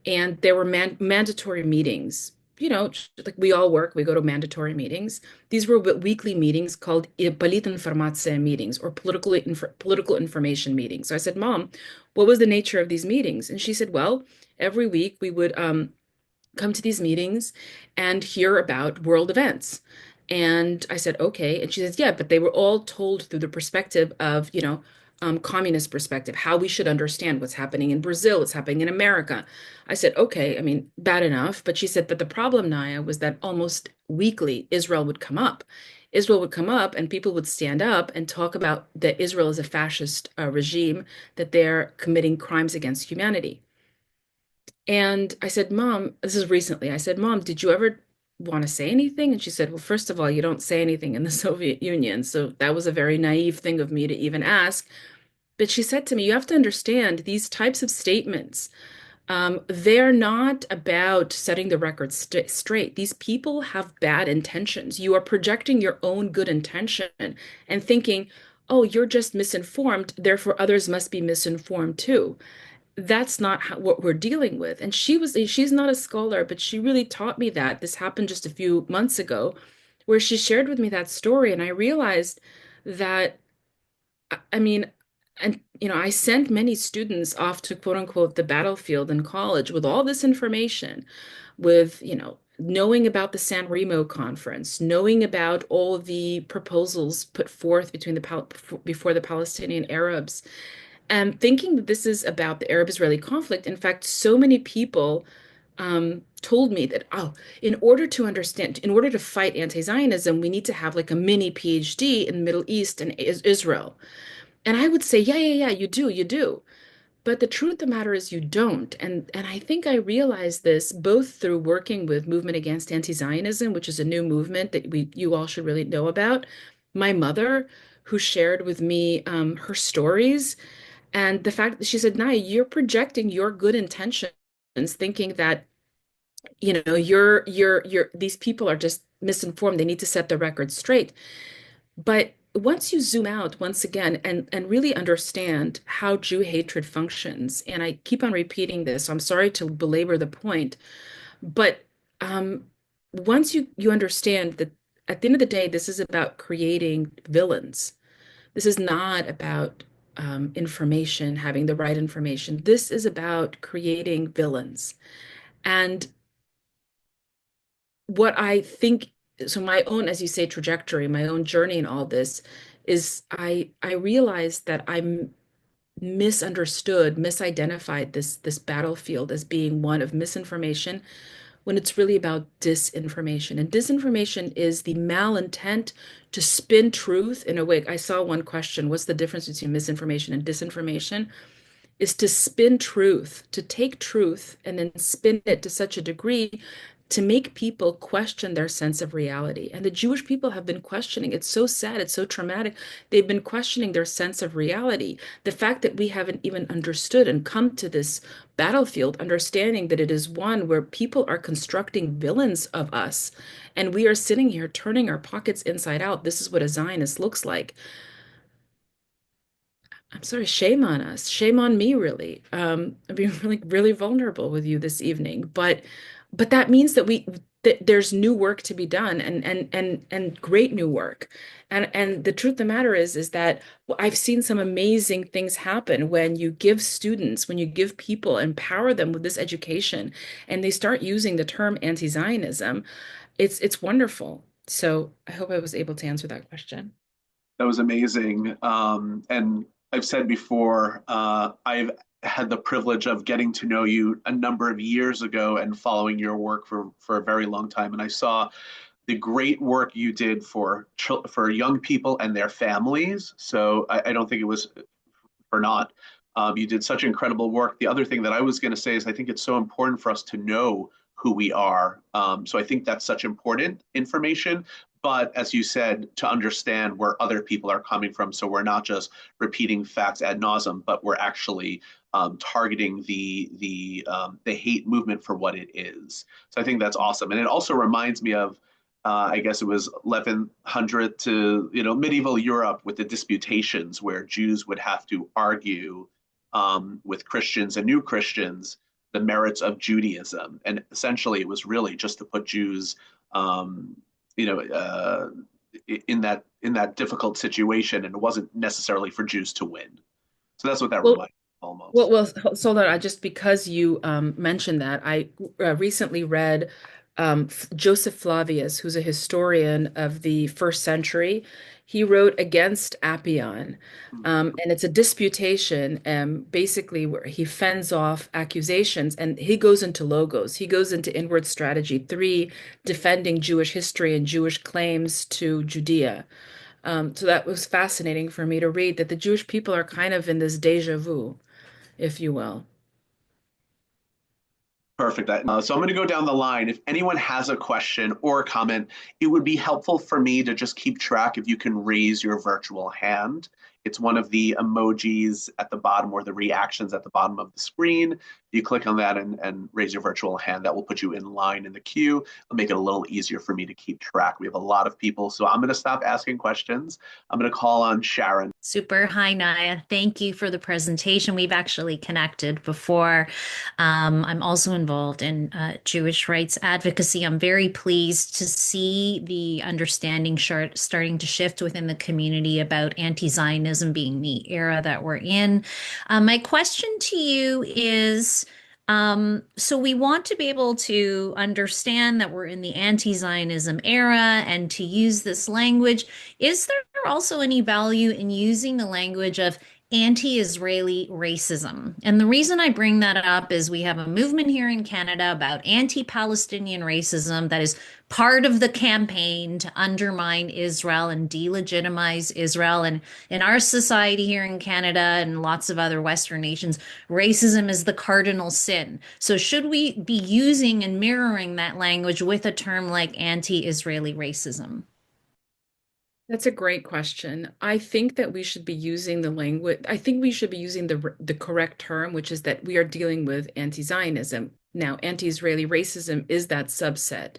and there were mandatory meetings. You know, like we all work, we go to mandatory meetings. These were weekly meetings called политинформация meetings, or political information meetings. So I said, Mom, what was the nature of these meetings? And she said, well, every week we would come to these meetings and hear about world events. And I said, okay. And she says, yeah, but they were all told through the perspective of, communist perspective, how we should understand what's happening in Brazil, what's happening in America. I said, okay, I mean, bad enough. But she said, but the problem, Naya, was that almost weekly Israel would come up. Israel would come up and people would stand up and talk about that Israel is a fascist regime, that they're committing crimes against humanity. And I said, Mom, this is recently. I said, Mom, did you ever want to say anything? And she said, well, first of all, you don't say anything in the Soviet Union. So that was a very naive thing of me to even ask. But she said to me, you have to understand these types of statements. They're not about setting the record straight. These people have bad intentions. You are projecting your own good intention and thinking, oh, you're just misinformed, therefore others must be misinformed too. That's not what we're dealing with. And she's not a scholar, but she really taught me that. This happened just a few months ago, where she shared with me that story. And I realized that, I mean, and I sent many students off to quote unquote the battlefield in college with all this information, with, knowing about the San Remo conference, knowing about all the proposals put forth before the Palestinian Arabs, and thinking that this is about the Arab-Israeli conflict. In fact, so many people told me that, oh, in order to fight anti-Zionism, we need to have like a mini PhD in the Middle East and Israel. And I would say, yeah, yeah, yeah, you do. But the truth of the matter is you don't. And I think I realized this both through working with Movement Against Anti-Zionism, which is a new movement that you all should really know about. My mother, who shared with me her stories, and the fact that she said, Naya, you're projecting your good intentions, thinking that, these people are just misinformed. They need to set the record straight. But once you zoom out once again and really understand how Jew hatred functions, and I keep on repeating this, so I'm sorry to belabor the point, but um, once you understand that at the end of the day, this is about creating villains. This is not about information, having the right information. This is about creating villains. And what I think, so my own, as you say, trajectory, my own journey in all this is I realized that I'm misunderstood, misidentified this battlefield as being one of misinformation when it's really about disinformation. And disinformation is the malintent to spin truth in a way. I saw one question, what's the difference between misinformation and disinformation? Is to spin truth, to take truth and then spin it to such a degree to make people question their sense of reality. And the Jewish people have been questioning. It's so sad, it's so traumatic. They've been questioning their sense of reality. The fact that we haven't even understood and come to this battlefield, understanding that it is one where people are constructing villains of us, and we are sitting here turning our pockets inside out. This is what a Zionist looks like. I'm sorry, shame on us. Shame on me, really. I'm being really vulnerable with you this evening. But that means that there's new work to be done and great new work. And the truth of the matter is that I've seen some amazing things happen when you give students, when you give people, empower them with this education, and they start using the term anti-Zionism. It's wonderful. So I hope I was able to answer that question. That was amazing. And I've said before, I've had the privilege of getting to know you a number of years ago and following your work for a very long time. And I saw the great work you did for young people and their families. So I don't think it was for naught. You did such incredible work. The other thing that I was going to say is I think it's so important for us to know who we are. So I think that's such important information. But as you said, to understand where other people are coming from, so we're not just repeating facts ad nauseum, but we're actually targeting the hate movement for what it is. So I think that's awesome, and it also reminds me of I guess it was 1100 to medieval Europe with the disputations where Jews would have to argue with Christians and new Christians the merits of Judaism, and essentially it was really just to put Jews, um, you know, uh, in that difficult situation, and it wasn't necessarily for Jews to win. So that's what that Well, reminds me Well, almost. well, so that I just because you mentioned that, I recently read Joseph Flavius, who's a historian of the first century. He wrote against Appian, and it's a disputation, basically where he fends off accusations, and he goes into logos. He goes into inward strategy, three, defending Jewish history and Jewish claims to Judea. So that was fascinating for me to read that the Jewish people are kind of in this deja vu, if you will. Perfect. So I'm going to go down the line. If anyone has a question or a comment, it would be helpful for me to just keep track if you can raise your virtual hand. It's one of the emojis at the bottom or the reactions at the bottom of the screen. You click on that and raise your virtual hand. That will put you in line in the queue. It'll make it a little easier for me to keep track. We have a lot of people, so I'm going to stop asking questions. I'm going to call on Sharon. Super. Hi, Naya. Thank you for the presentation. We've actually connected before. I'm also involved in Jewish rights advocacy. I'm very pleased to see the understanding starting to shift within the community about anti-Zionism being the era that we're in. My question to you is, so we want to be able to understand that we're in the anti-Zionism era and to use this language. Is there also any value in using the language of anti-Israeli racism? And the reason I bring that up is we have a movement here in Canada about anti-Palestinian racism that is part of the campaign to undermine Israel and delegitimize Israel. And in our society here in Canada and lots of other Western nations, racism is the cardinal sin. So should we be using and mirroring that language with a term like anti-Israeli racism? That's a great question. I think that we should be using the language. I think we should be using the correct term, which is that we are dealing with anti-Zionism. Now, anti-Israeli racism is that subset.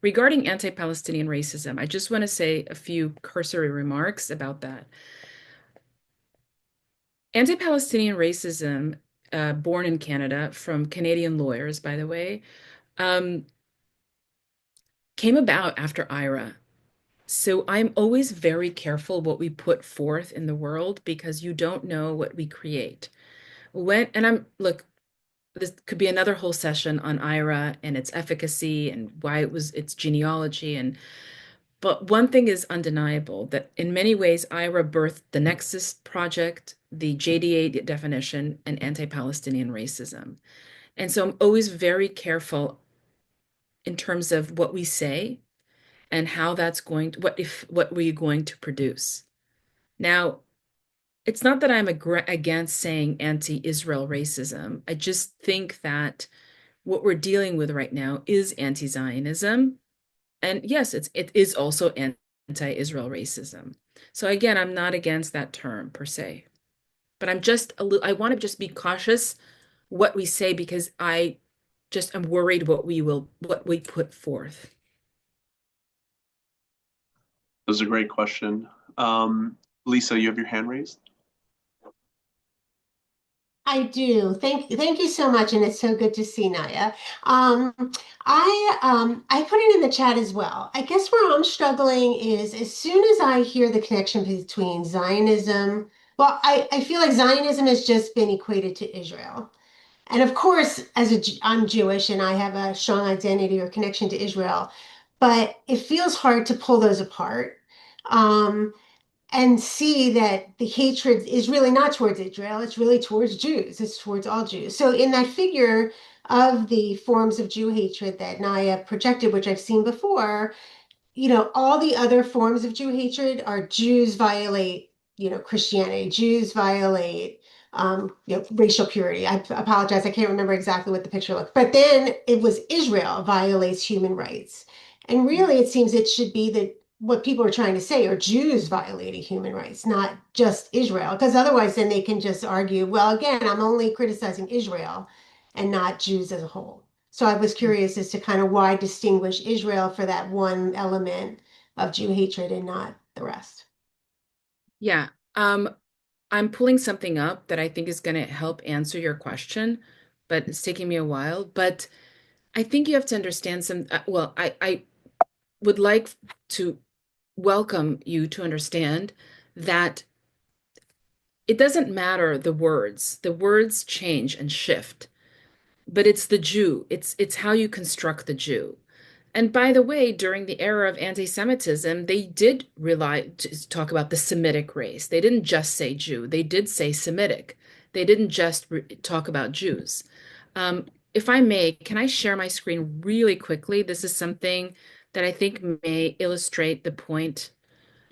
Regarding anti-Palestinian racism, I just want to say a few cursory remarks about that. Anti-Palestinian racism, born in Canada from Canadian lawyers, by the way, um, came about after IRA. So I'm always very careful what we put forth in the world because you don't know what we create. And look, this could be another whole session on IRA and its efficacy and why its genealogy. But one thing is undeniable that in many ways, IRA birthed the Nexus Project, the JDA definition, and anti-Palestinian racism. And so I'm always very careful in terms of what we say and how that's what we're going to produce. Now, it's not that I'm against saying anti-Israel racism. I just think that what we're dealing with right now is anti-Zionism. And yes, it is also anti-Israel racism. So again, I'm not against that term per se, but I want to just be cautious what we say because I just am worried what we put forth. That was a great question. Lisa, you have your hand raised. I do. Thank you so much, and it's so good to see Naya. Um, I put it in the chat as well. I guess where I'm struggling is as soon as I hear the connection between Zionism, well, I feel like Zionism has just been equated to Israel. And of course, I'm Jewish and I have a strong identity or connection to Israel, but it feels hard to pull those apart. Um, and see that the hatred is really not towards Israel, it's really towards Jews, it's towards all Jews. So, in that figure of the forms of Jew hatred that Naya projected, which I've seen before, all the other forms of Jew hatred are Jews violate, Christianity, Jews violate, racial purity. I apologize, I can't remember exactly what the picture looked, but then it was Israel violates human rights. And really, it seems it should be that what people are trying to say are Jews violating human rights, not just Israel, because otherwise, then they can just argue, well, again, I'm only criticizing Israel and not Jews as a whole. So I was curious as to kind of why distinguish Israel for that one element of Jew hatred and not the rest. Yeah. I'm pulling something up that I think is going to help answer your question, but it's taking me a while. But I think you have to understand I would like to welcome you to understand that it doesn't matter the words change and shift, but it's the Jew, it's how you construct the Jew. And by the way, during the era of anti-Semitism, they did talk about the Semitic race. They didn't just say Jew, they did say Semitic. They didn't just talk about Jews. If I may, can I share my screen really quickly? This is something that I think may illustrate the point.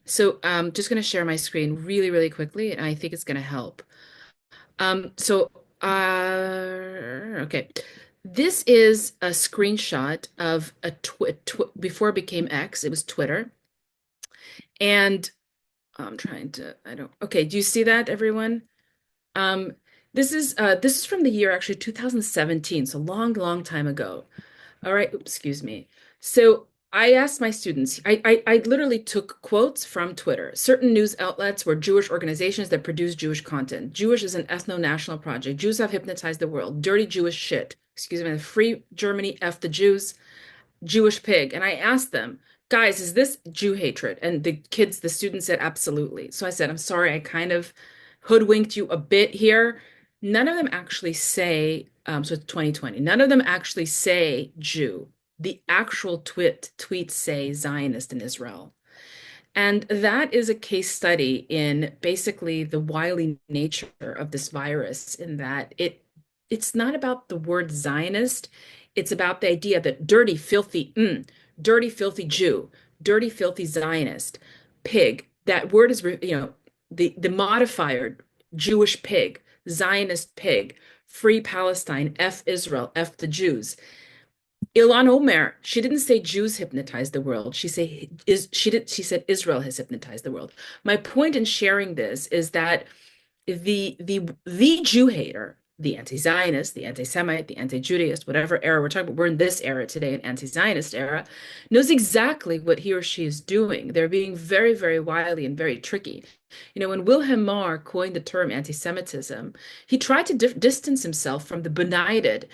So I'm just going to share my screen really, really quickly, and I think it's going to help. So, okay. This is a screenshot of before it became X, it was Twitter. And okay, do you see that, everyone? Um, this is from the year actually 2017, so long, long time ago. All right, oops, excuse me. So I asked my students, I literally took quotes from Twitter. Certain news outlets were Jewish organizations that produce Jewish content. Jewish is an ethno-national project. Jews have hypnotized the world. Dirty Jewish shit. Excuse me. Free Germany, F the Jews. Jewish pig. And I asked them, guys, is this Jew hatred? And the students said, absolutely. So I said, I'm sorry, I kind of hoodwinked you a bit here. None of them actually say, so it's 2020, none of them actually say Jew. The actual tweets say Zionist in Israel. And that is a case study in basically the wily nature of this virus, in that it's not about the word Zionist, it's about the idea that dirty, dirty, filthy Jew, dirty, filthy Zionist, pig. That word is, the modifier Jewish pig, Zionist pig, free Palestine, F Israel, F the Jews. Ilhan Omar, she didn't say Jews hypnotized the world. She said Israel has hypnotized the world. My point in sharing this is that the Jew hater, the anti-Zionist, the anti-Semite, the anti-Judaist, whatever era we're talking about, we're in this era today, an anti-Zionist era, knows exactly what he or she is doing. They're being very, very wily and very tricky. When Wilhelm Marr coined the term anti-Semitism, he tried to distance himself from the benighted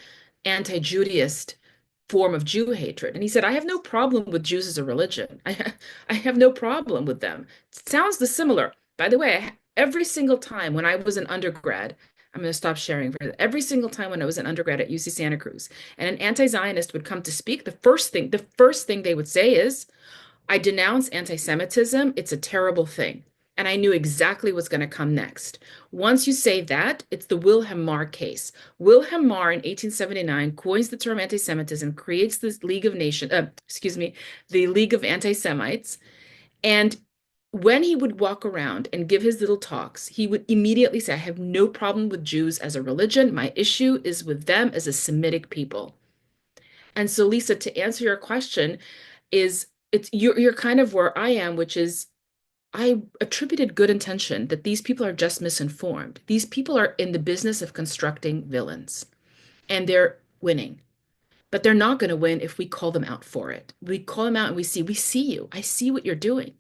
anti-Judaist form of Jew hatred. And he said, I have no problem with Jews as a religion. I have no problem with them. It sounds dissimilar. By the way, every single time when I was an undergrad, I'm going to stop sharing for every single time when I was an undergrad at UC Santa Cruz, and an anti-Zionist would come to speak, the first thing they would say is, I denounce anti-Semitism. It's a terrible thing. And I knew exactly what's going to come next. Once you say that, it's the Wilhelm Marr case. Wilhelm Marr in 1879 coins the term anti-Semitism, creates this League of Nations, the League of Anti-Semites. And when he would walk around and give his little talks, he would immediately say, I have no problem with Jews as a religion. My issue is with them as a Semitic people. And so, Lisa, to answer your question, is you're kind of where I am, which is I attributed good intention that these people are just misinformed. These people are in the business of constructing villains, and they're winning. But they're not going to win if we call them out for it. We call them out and we see you. I see what you're doing.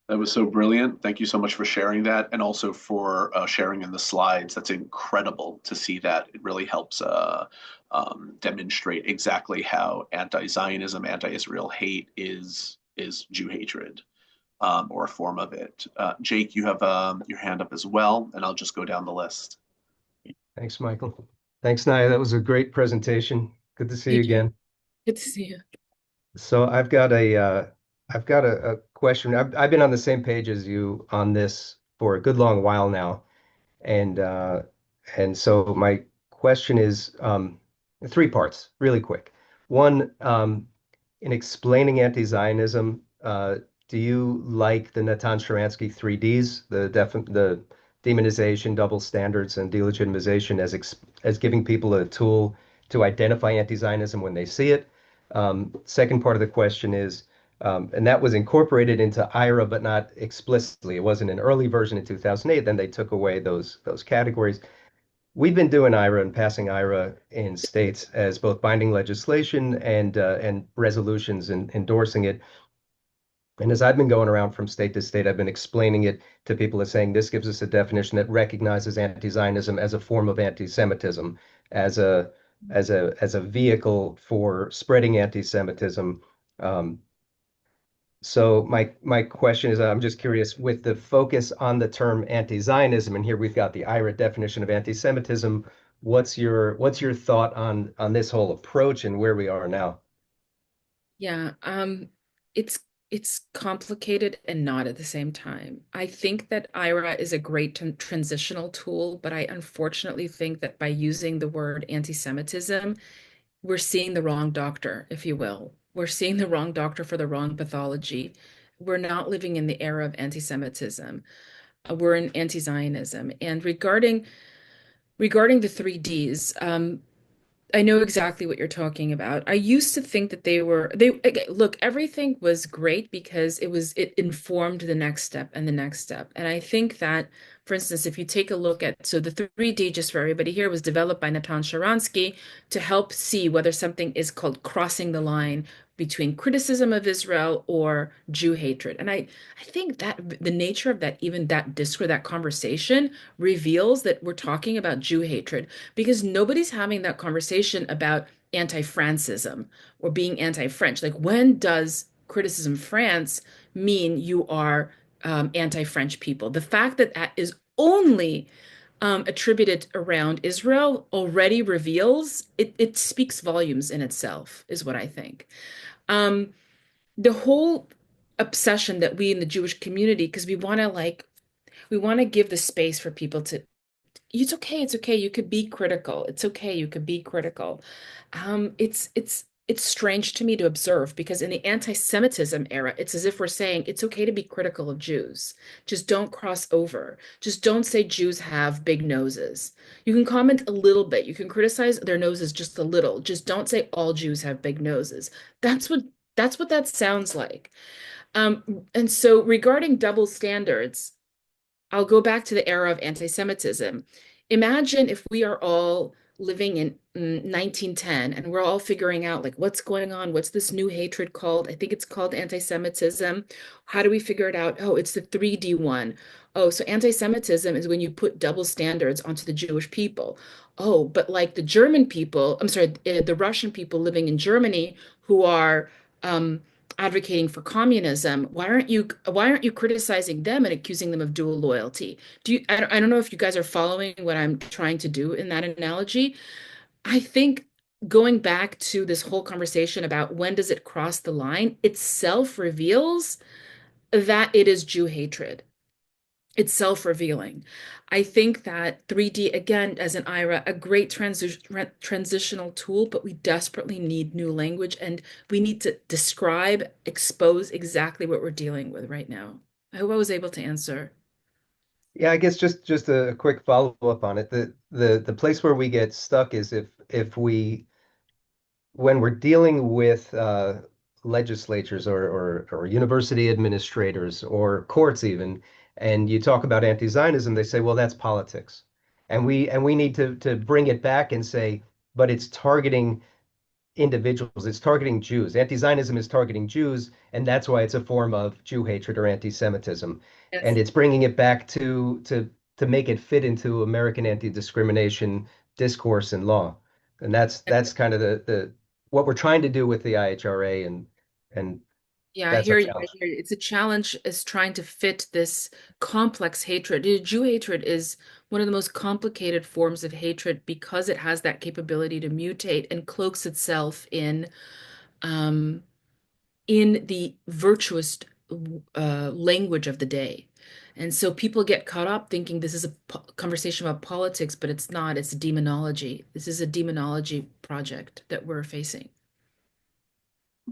That was so brilliant. Thank you so much for sharing that, and also for sharing in the slides. That's incredible to see that. It really helps demonstrate exactly how anti-Zionism, anti-Israel hate is Jew hatred, or a form of it. Jake, you have your hand up as well, and I'll just go down the list. Thanks, Michael. Thanks, Naya. That was a great presentation. Good to see you Thank you. again. Good to see you. So I've got a question. I've been on the same page as you on this for a good long while now, and so my question is three parts, really quick. One, in explaining anti-Zionism, do you like the Natan Sharansky 3Ds, the demonization, double standards, and delegitimization as giving people a tool to identify anti-Zionism when they see it? Second part of the question is, and that was incorporated into IRA, but not explicitly. It wasn't an early version in 2008. Then they took away those categories. We've been doing IRA and passing IRA in states as both binding legislation and resolutions and endorsing it. And as I've been going around from state to state, I've been explaining it to people as saying this gives us a definition that recognizes anti-Zionism as a form of anti-Semitism, as a vehicle for spreading anti-Semitism. So my question is, I'm just curious, with the focus on the term anti-Zionism, and here we've got the IRA definition of anti-Semitism. What's your thought on this whole approach and where we are now? Yeah, it's it's complicated and not at the same time. I think that IRA is a great transitional tool, but I unfortunately think that by using the word anti-Semitism, we're seeing the wrong doctor, if you will. We're seeing the wrong doctor for the wrong pathology. We're not living in the era of anti-Semitism. We're in anti-Zionism. And regarding the three Ds, I know exactly what you're talking about. I used to think that look, everything was great because it informed the next step and the next step. And I think that, for instance, if you take a look at, so the 3D, just for everybody here, was developed by Natan Sharansky to help see whether something is called crossing the line between criticism of Israel or Jew hatred. And I think that the nature of that, even that discourse, that conversation reveals that we're talking about Jew hatred because nobody's having that conversation about anti-Francism or being anti-French. Like, when does criticism of France mean you are anti-French people? The fact that that is only attributed around Israel already reveals it speaks volumes in itself, is what I think. The whole obsession that we in the Jewish community, because we want to give the space for people to, it's okay, you could be critical. It's okay, you could be critical. It's strange to me to observe because in the anti-Semitism era, it's as if we're saying it's okay to be critical of Jews. Just don't cross over. Just don't say Jews have big noses. You can comment a little bit. You can criticize their noses just a little. Just don't say all Jews have big noses. That's what that sounds like. And so regarding double standards, I'll go back to the era of anti-Semitism. Imagine if we are all living in 1910, and we're all figuring out like what's going on, what's this new hatred called? I think it's called anti-Semitism. How do we figure it out? Oh, it's the 3D one. Oh, so anti-Semitism is when you put double standards onto the Jewish people. Oh, but like the German people, I'm sorry, the Russian people living in Germany who are advocating for communism, why aren't you criticizing them and accusing them of dual loyalty? I don't know if you guys are following what I'm trying to do in that analogy. I think going back to this whole conversation about when does it cross the line, itself reveals that it is Jew hatred. It's self-revealing. I think that 3D, again, as an IRA, a great transitional tool, but we desperately need new language and we need to describe, expose exactly what we're dealing with right now. I hope I was able to answer. Yeah, I guess just a quick follow-up on it. The place where we get stuck is if we when we're dealing with legislatures or university administrators or courts even, and you talk about anti-Zionism, they say, well, that's politics. And we need to bring it back and say, but it's targeting individuals. It's targeting Jews. Anti-Zionism is targeting Jews, and that's why it's a form of Jew hatred or anti-Semitism. And Yes. it's bringing it back to make it fit into American anti-discrimination discourse and law. And that's kind of the what we're trying to do with the IHRA, and Yeah, I that's our hear you. I challenge. hear you. It's a challenge is trying to fit this complex hatred. Jew hatred is one of the most complicated forms of hatred because it has that capability to mutate and cloaks itself um, in the virtuous language of the day. And so people get caught up thinking this is a conversation about politics, but it's not. It's demonology. This is a demonology project that we're facing.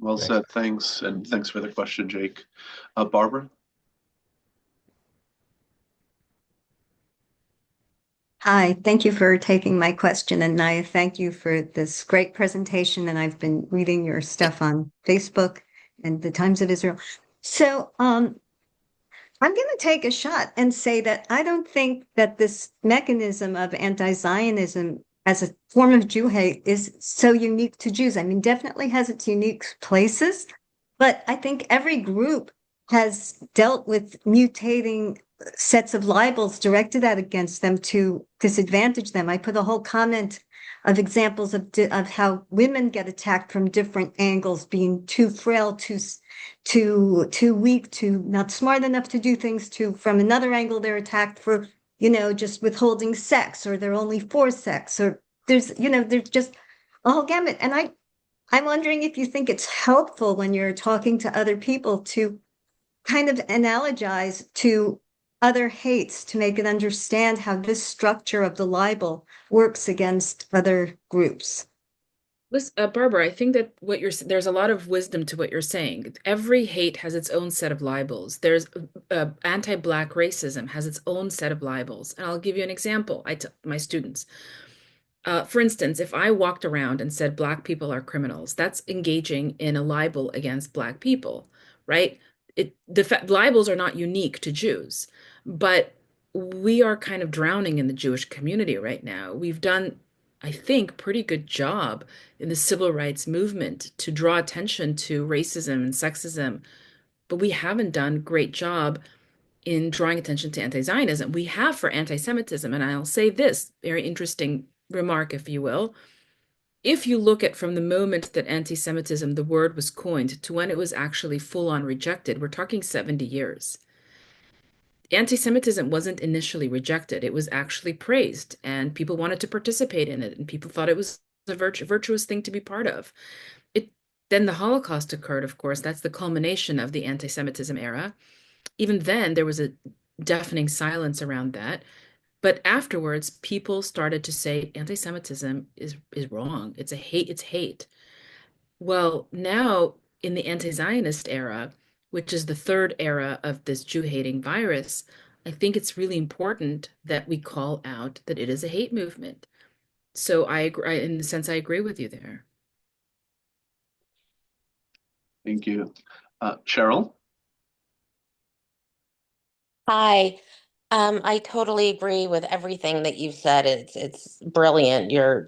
Well Thanks. said. Thanks. And thanks for the question, Jake. Barbara? Hi, thank you for taking my question. And Naya, thank you for this great presentation. And I've been reading your stuff on Facebook and the Times of Israel. So I'm going to take a shot and say that I don't think that this mechanism of anti-Zionism as a form of Jew hate is so unique to Jews. I mean, definitely has its unique places, but I think every group has dealt with mutating sets of libels directed at against them to disadvantage them. I put a whole comment of examples of how women get attacked from different angles, being too frail, too weak, too not smart enough to do things, to from another angle they're attacked for, just withholding sex, or they're only for sex, or there's just a whole gamut. And I'm wondering if you think it's helpful when you're talking to other people to kind of analogize to other hates to make it understand how this structure of the libel works against other groups. Listen, Barbara, I think that there's a lot of wisdom to what you're saying. Every hate has its own set of libels. There's anti-Black racism has its own set of libels, and I'll give you an example. I tell my students, for instance, if I walked around and said Black people are criminals, that's engaging in a libel against Black people, right? Libels are not unique to Jews, but we are kind of drowning in the Jewish community right now. We've done, I think, pretty good job in the civil rights movement to draw attention to racism and sexism, but we haven't done a great job in drawing attention to anti-Zionism. We have for anti-Semitism, and I'll say this very interesting remark, if you will. If you look at from the moment that anti-Semitism, the word was coined, to when it was actually full on rejected, we're talking 70 years. Anti-Semitism wasn't initially rejected. It was actually praised, and people wanted to participate in it, and people thought it was a virtuous thing to be part of. It Then the Holocaust occurred, of course. That's the culmination of the anti-Semitism era. Even then, there was a deafening silence around that. But afterwards, people started to say anti-Semitism is wrong. It's hate. Well, now in the anti-Zionist era, which is the third era of this Jew-hating virus, I think it's really important that we call out that it is a hate movement. So I agree, in the sense I agree with you there. Thank you. Cheryl? Hi. I totally agree with everything that you've said. It's brilliant. Your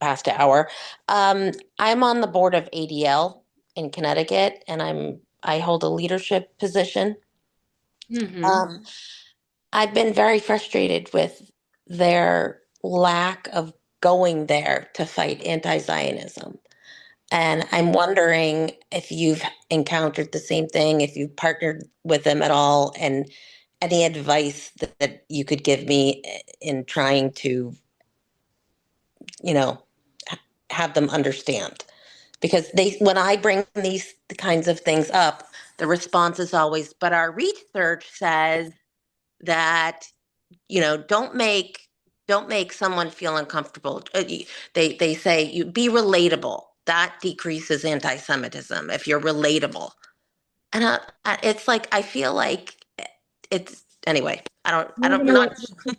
past hour. I'm on the board of ADL in Connecticut, and I hold a leadership position. Hmm. Um, I've been very frustrated with their lack of going there to fight anti-Zionism. And I'm wondering if you've encountered the same thing, if you've partnered with them at all, and any advice that you could give me in trying to, you know, have them understand. Because when I bring these kinds of things up, the response is always, but our research says that, don't make someone feel uncomfortable. They say you be relatable. That decreases anti-Semitism if you're relatable. And it's like I feel like it's anyway. You I'm know not. what?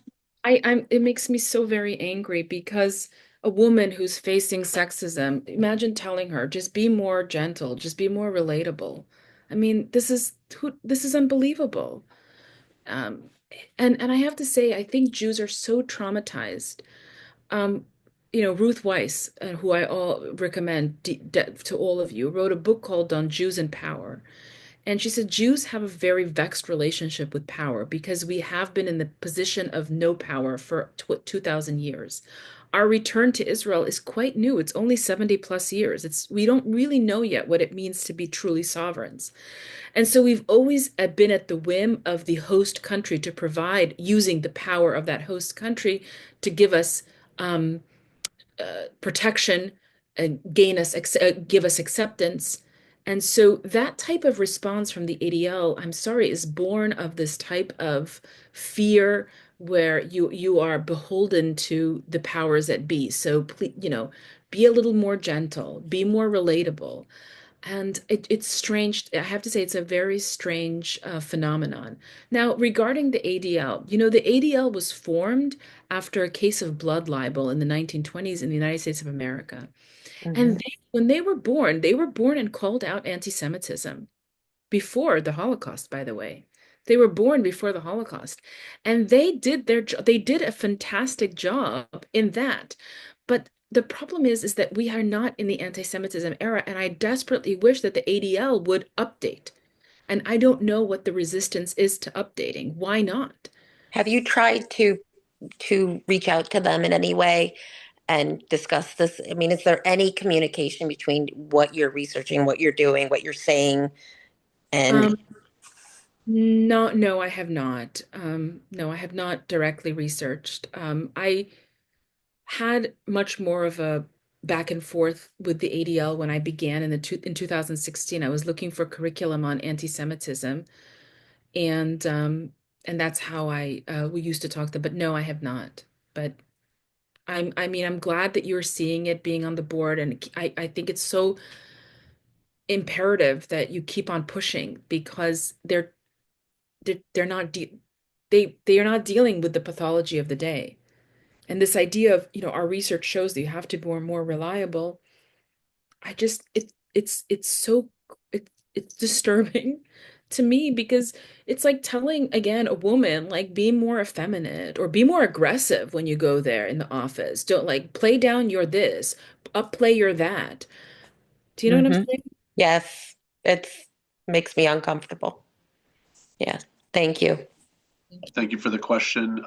It makes me so very angry because a woman who's facing sexism, imagine telling her, just be more gentle, just be more relatable. I mean, this is unbelievable. Um, and I have to say, I think Jews are so traumatized. Um, Ruth Weiss, who I all recommend to all of you, wrote a book called On Jews and Power. And she said Jews have a very vexed relationship with power because we have been in the position of no power for 2,000 years. Our return to Israel is quite new. It's only 70 plus years. We don't really know yet what it means to be truly sovereigns. And so we've always been at the whim of the host country to provide, using the power of that host country to give us um, protection and give us acceptance. And so that type of response from the ADL, I'm sorry, is born of this type of fear where you are beholden to the powers that be. So please, be a little more gentle, be more relatable. And it's strange. I have to say, it's a very strange phenomenon. Now, regarding the ADL, the ADL was formed after a case of blood libel in the 1920s in the United States of America. And Mhm. when they were born and called out anti-Semitism before the Holocaust, by the way. They were born before the Holocaust. And they did a fantastic job in that. But the problem is that we are not in the anti-Semitism era, and I desperately wish that the ADL would update. And I don't know what the resistance is to updating. Why not? Have you tried to reach out to them in any way and discuss this? I mean, is there any communication between what you're researching, what you're doing, what you're saying, and Um, no, no, I have not. No, I have not directly researched. I had much more of a back and forth with the ADL when I began in 2016. I was looking for curriculum on anti-Semitism, and that's how we used to talk to. But no, I have not. But I mean, I'm glad that you're seeing it being on the board, and I think it's so imperative that you keep on pushing because they're not they are not dealing with the pathology of the day. And this idea of, our research shows that you have to be more reliable. I just it's so it's disturbing to me because it's like telling again a woman like be more effeminate or be more aggressive when you go there in the office. Don't like play down your this, upplay your that. Do you know what I'm Mhm. saying? Yes, it's makes me uncomfortable. Yeah. Thank you. Thank you for the question.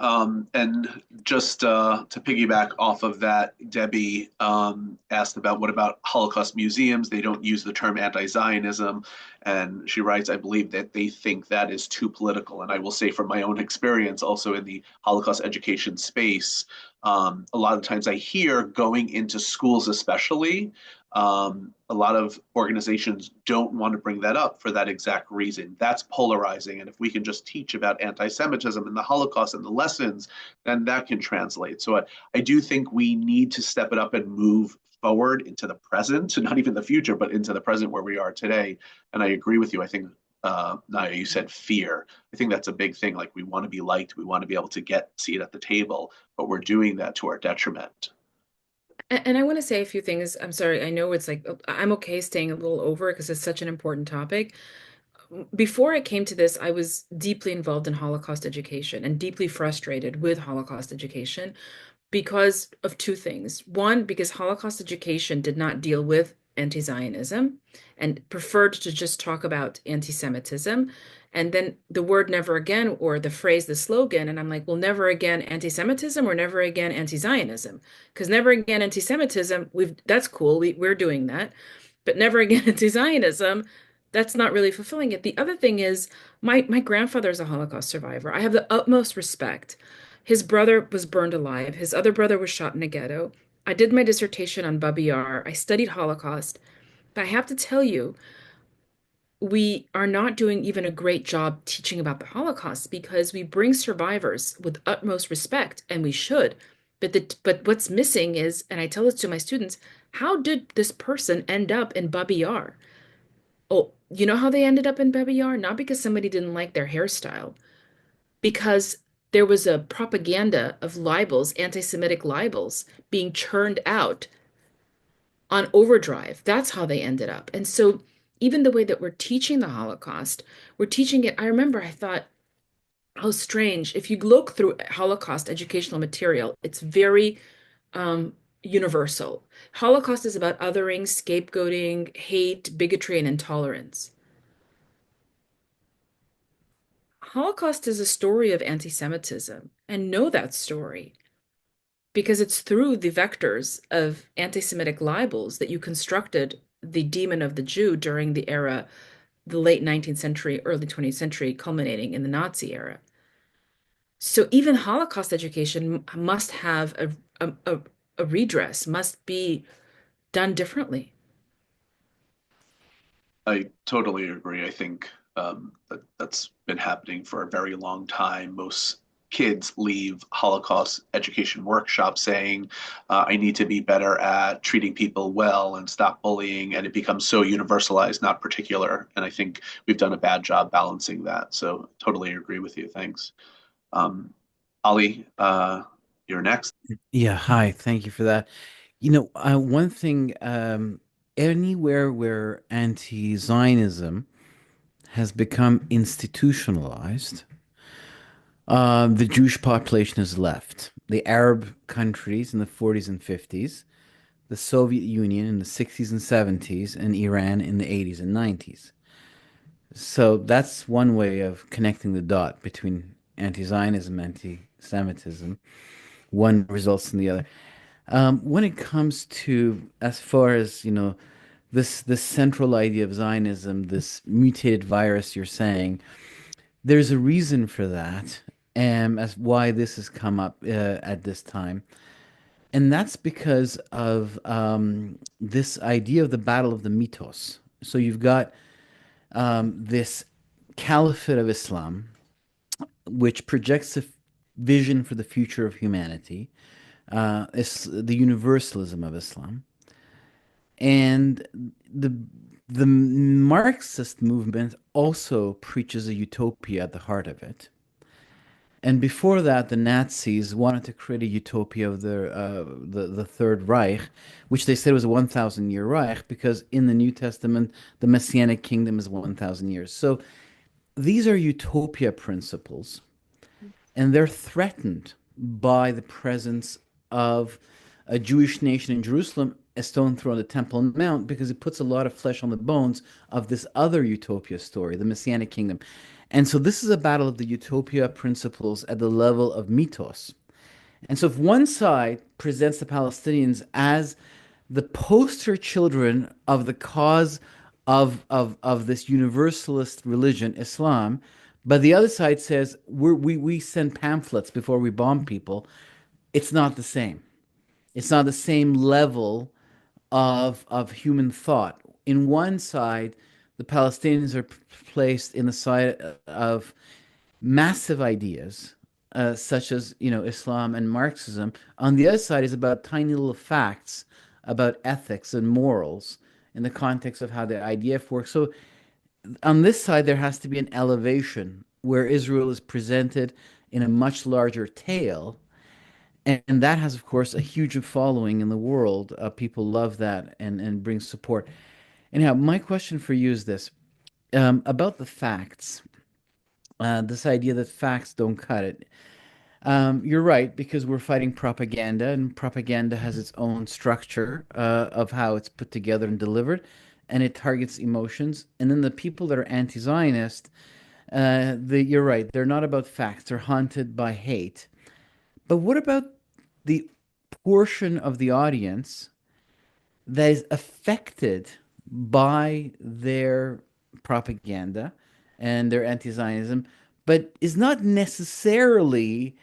And just to piggyback off of that, Debbie asked about what about Holocaust museums? They don't use the term anti-Zionism. And she writes, I believe that they think that is too political. And I will say from my own experience, also in the Holocaust education space, a lot of times I hear going into schools, especially, a lot of organizations don't want to bring that up for that exact reason. That's polarizing. And if we can just teach about anti-Semitism and the Holocaust and the lessons, then that can translate. So I do think we need to step it up and move forward into the present, not even the future, but into the present where we are today. And I agree with you. I think, Naya, you said fear. I think that's a big thing. Like we want to be liked, we want to be able to get a seat at the table, but we're doing that to our detriment. And I want to say a few things. I'm sorry. I know it's like I'm okay staying a little over because it's such an important topic. before I came to this, I was deeply involved in Holocaust education and deeply frustrated with Holocaust education because of two things. One, because Holocaust education did not deal with anti-Zionism and preferred to just talk about anti-Semitism. And then the word never again, or the phrase, the slogan, and I'm like, well, never again anti-Semitism or never again anti-Zionism. Because never again anti-Semitism, that's cool. We're doing that. But never again anti-Zionism, that's not really fulfilling it. The other thing is my grandfather is a Holocaust survivor. I have the utmost respect. His brother was burned alive. His other brother was shot in a ghetto. I did my dissertation on Babi Yar. I studied Holocaust. But I have to tell you, we are not doing even a great job teaching about the Holocaust because we bring survivors with utmost respect, and we should. But what's missing is, and I tell this to my students, how did this person end up in Babi Yar? Oh, you know how they ended up in Babi Yar? Not because somebody didn't like their hairstyle, because there was a propaganda of libels, anti-Semitic libels, being churned out on overdrive. That's how they ended up. And so, even the way that we're teaching the Holocaust, we're teaching it. I remember I thought, how strange. If you look through Holocaust educational material, it's very universal. Holocaust is about othering, scapegoating, hate, bigotry, and intolerance. Holocaust is a story of anti-Semitism, and know that story because it's through the vectors of anti-Semitic libels that you constructed the demon of the Jew during the era, the late 19th century, early 20th century, culminating in the Nazi era. So even Holocaust education must have a redress, must be done differently. I totally agree. I think that's been happening for a very long time. Most kids leave Holocaust education workshops saying, I need to be better at treating people well and stop bullying. And it becomes so universalized, not particular. And I think we've done a bad job balancing that. So totally agree with you. Thanks. Ali, you're next. Yeah, hi. Thank you for that. One thing, anywhere where anti-Zionism has become institutionalized, the Jewish population has left. The Arab countries in the 40s and 50s, the Soviet Union in the 60s and 70s, and Iran in the 80s and 90s. So that's one way of connecting the dot between anti-Zionism, anti-Semitism. One results in the other. When it comes to, as far as, this central idea of Zionism, this mutated virus you're saying, there's a reason for that, as why this has come up at this time. And that's because of this idea of the battle of the mythos. So you've got this caliphate of Islam, which projects a vision for the future of humanity. It's the universalism of Islam, and the the Marxist movement also preaches a utopia at the heart of it. And before that, the Nazis wanted to create a utopia of the Third Reich, which they said was a 1,000-year Reich, because in the New Testament, the Messianic kingdom is 1,000 years. So these are utopia principles, and they're threatened by the presence of a Jewish nation in Jerusalem, a stone thrown at the Temple Mount, because it puts a lot of flesh on the bones of this other utopia story, the Messianic kingdom. And so this is a battle of the utopia principles at the level of mythos. And so if one side presents the Palestinians as the poster children of the cause of this universalist religion, Islam, but the other side says we send pamphlets before we bomb people, it's not the same. It's not the same level of human thought. In one side, the Palestinians are placed in the side of massive ideas, such as Islam and Marxism. On the other side is about tiny little facts about ethics and morals in the context of how the IDF works. So on this side, there has to be an elevation where Israel is presented in a much larger tale. And that has, of course, a huge following in the world. People love that and bring support. Anyhow, my question for you is this. about the facts. This idea that facts don't cut it. You're right, because we're fighting propaganda, and propaganda has its own structure of how it's put together and delivered, and it targets emotions. And then the people that are anti-Zionist, you're right, they're not about facts, they're haunted by hate. But what about the portion of the audience that is affected by their propaganda and their anti-Zionism, but is not necessarily,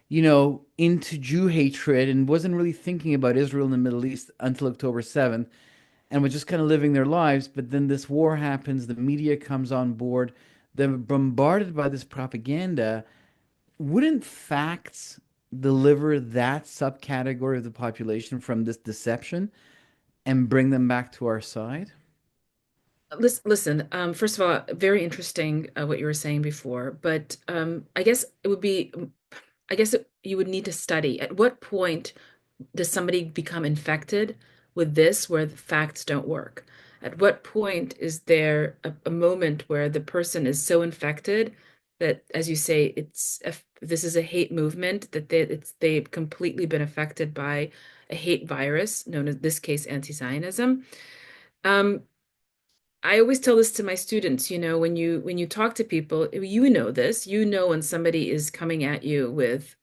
into Jew hatred and wasn't really thinking about Israel and the Middle East until October 7th and was just kind of living their lives. But then this war happens, the media comes on board, they're bombarded by this propaganda. Wouldn't facts deliver that subcategory of the population from this deception and bring them back to our side? Listen, first of all, very interesting what you were saying before, but I guess it would be, you would need to study at what point does somebody become infected with this where the facts don't work? At what point is there a moment where the person is so infected that, as you say, this is a hate movement, that they've completely been affected by a hate virus, known as this case anti-Zionism? Um, I always tell this to my students, when you talk to people, you know this, when somebody is coming at you with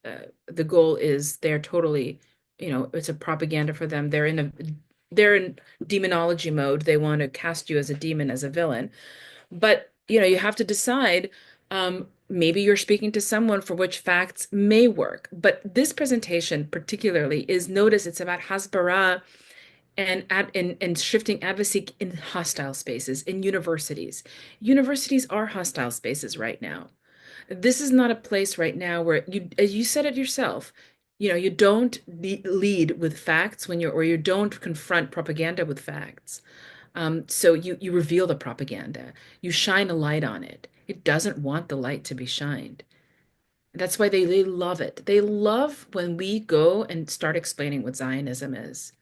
the goal is they're totally, it's a propaganda for them. They're in demonology mode. They want to cast you as a demon, as a villain. But, you have to decide, maybe you're speaking to someone for which facts may work. But this presentation particularly notice it's about Hasbara and shifting advocacy in hostile spaces, in universities. Universities are hostile spaces right now. This is not a place right now where as you said it yourself, you don't lead with facts or you don't confront propaganda with facts. So you reveal the propaganda, you shine a light on it. It doesn't want the light to be shined. That's why they love it. They love when we go and start explaining what Zionism is.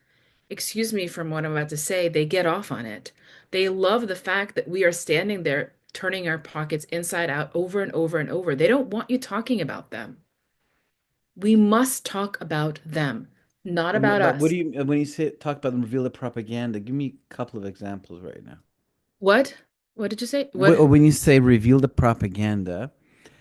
Excuse me from what I'm about to say, they get off on it. They love the fact that we are standing there turning our pockets inside out over and over and over. They don't want you talking about them. We must talk about them, not about But what us. do you when you say talk about reveal the propaganda? Give me a couple of examples right now. What? What did you say? What? When you say reveal the propaganda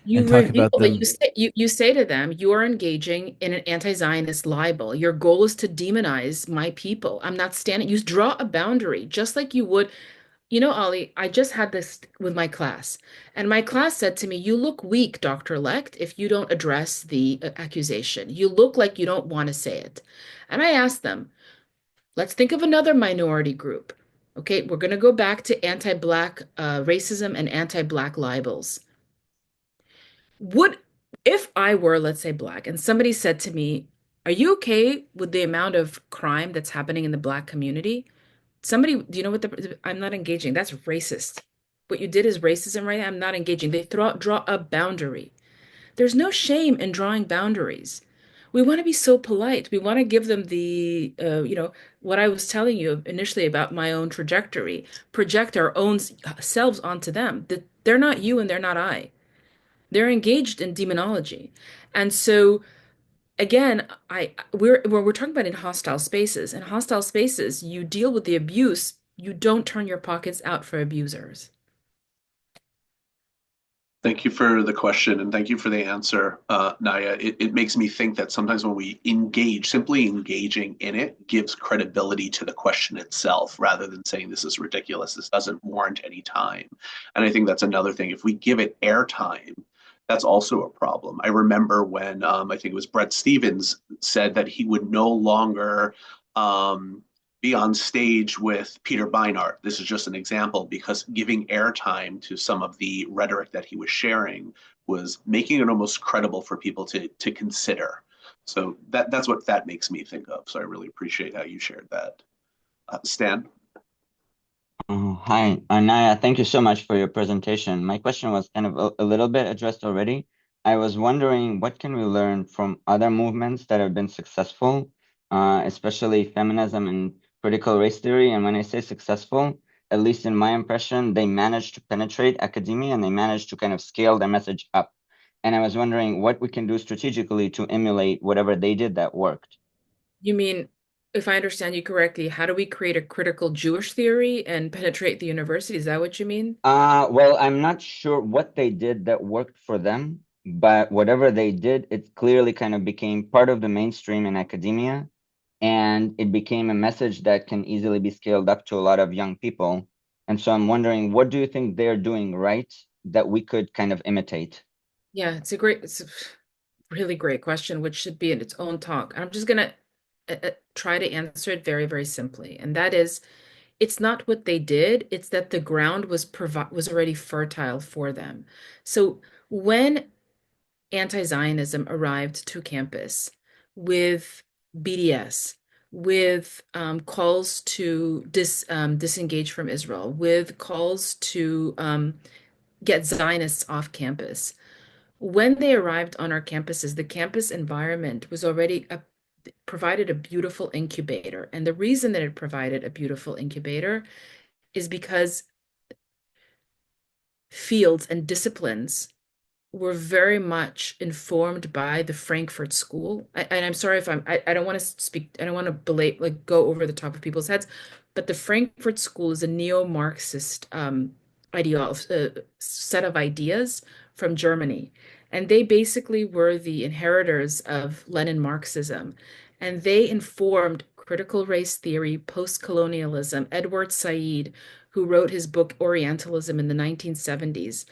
and You talk reveal about that you them, say you say to them, you are engaging in an anti-Zionist libel. Your goal is to demonize my people. I'm not standing. You draw a boundary, just like you would. Ali, I just had this with my class, and my class said to me, "You look weak, Dr. Lecht, if you don't address the accusation. You look like you don't want to say it." And I asked them, let's think of another minority group. Okay, we're going to go back to anti-Black racism and anti-Black libels. Would, if I were, let's say, Black, and somebody said to me, "Are you okay with the amount of crime that's happening in the Black community?" Somebody, do you know what I'm not engaging. That's racist. What you did is racism, right? I'm not engaging. They draw a boundary. There's no shame in drawing boundaries. We want to be so polite. We want to give them what I was telling you initially about my own trajectory, project our own selves onto them. That they're not you and they're not I. They're engaged in demonology. And so again, we're talking about in hostile spaces. In hostile spaces, you deal with the abuse. You don't turn your pockets out for abusers. Thank you for the question and thank you for the answer, Naya. It makes me think that sometimes when we engage, simply engaging in it gives credibility to the question itself rather than saying this is ridiculous, this doesn't warrant any time. And I think that's another thing. If we give it airtime, that's also a problem. I remember when I think it was Brett Stevens said that he would no longer um, be on stage with Peter Beinart. This is just an example because giving airtime to some of the rhetoric that he was sharing was making it almost credible for people to consider. So that's what that makes me think of. So I really appreciate how you shared that. Stan? Hi, Naya. Thank you so much for your presentation. My question was kind of a little bit addressed already. I was wondering what can we learn from other movements that have been successful, especially feminism and critical race theory. And when I say successful, at least in my impression, they managed to penetrate academia and they managed to kind of scale their message up. And I was wondering what we can do strategically to emulate whatever they did that worked. You mean, if I understand you correctly, how do we create a critical Jewish theory and penetrate the university? Is that what you mean? Well, I'm not sure what they did that worked for them, but whatever they did, it clearly kind of became part of the mainstream in academia, and it became a message that can easily be scaled up to a lot of young people. And so I'm wondering, what do you think they're doing right that we could kind of imitate? Yeah, it's a really great question, which should be in its own talk. I'm just gonna try to answer it very, very simply. And that is, it's not what they did, it's that the ground was already fertile for them. So when anti-Zionism arrived to campus with BDS, with calls to disengage from Israel, with calls to get Zionists off campus. When they arrived on our campuses, the campus environment was already provided a beautiful incubator. And the reason that it provided a beautiful incubator is because fields and disciplines were very much informed by the Frankfurt School. And I'm sorry if I don't want to speak, I don't want to go over the top of people's heads, but the Frankfurt School is a neo-Marxist set of ideas from Germany. And they basically were the inheritors of Lenin Marxism. And they informed critical race theory, post-colonialism. Edward Said, who wrote his book Orientalism in the 1970s,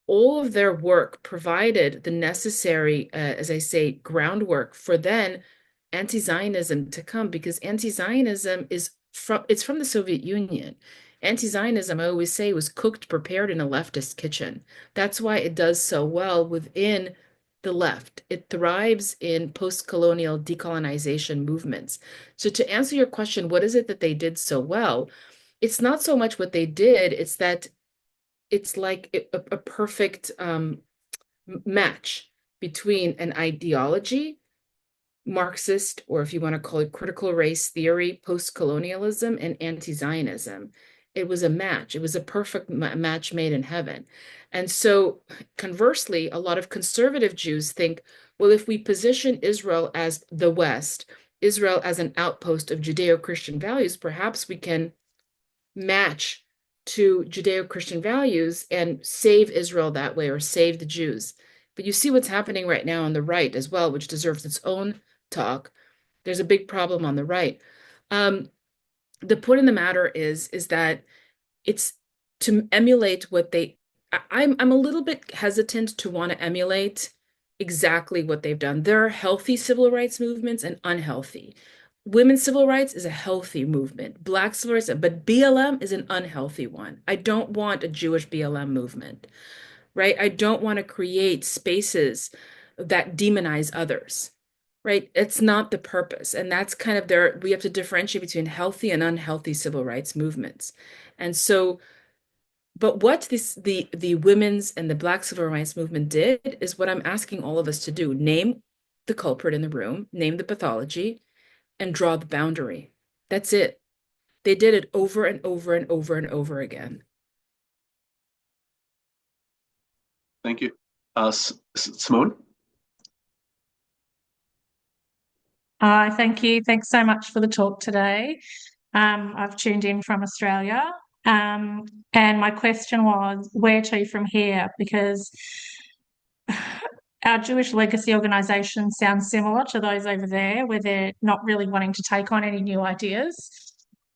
all of their work provided the necessary, as I say, groundwork for then anti-Zionism to come, because anti-Zionism it's from the Soviet Union. Anti-Zionism, I always say, was cooked, prepared in a leftist kitchen. That's why it does so well within the left. It thrives in post-colonial decolonization movements. So to answer your question, what is it that they did so well? It's not so much what they did, it's that it's like a perfect match between an ideology, Marxist, or if you want to call it critical race theory, post-colonialism, and anti-Zionism. It was a match. It was a perfect match made in heaven. And so, conversely, a lot of conservative Jews think, well, if we position Israel as the West, Israel as an outpost of Judeo-Christian values, perhaps we can match to Judeo-Christian values and save Israel that way, or save the Jews. But you see what's happening right now on the right as well, which deserves its own talk. There's a big problem on the right. The point of the matter is that it's to emulate what I'm a little bit hesitant to want to emulate exactly what they've done. There are healthy civil rights movements and unhealthy. Women's civil rights is a healthy movement. Black civil rights, but BLM is an unhealthy one. I don't want a Jewish BLM movement, right? I don't want to create spaces that demonize others, right? It's not the purpose. And that's kind of we have to differentiate between healthy and unhealthy civil rights movements. And so, but what the women's and the Black civil rights movement did is what I'm asking all of us to do. Name the culprit in the room, name the pathology, and draw the boundary. That's it. They did it over and over and over and over again. Thank you. Simone? Thank you. Thanks so much for the talk today. I've tuned in from Australia. And my question was, where to from here? Because our Jewish legacy organisation sounds similar to those over there, where they're not really wanting to take on any new ideas.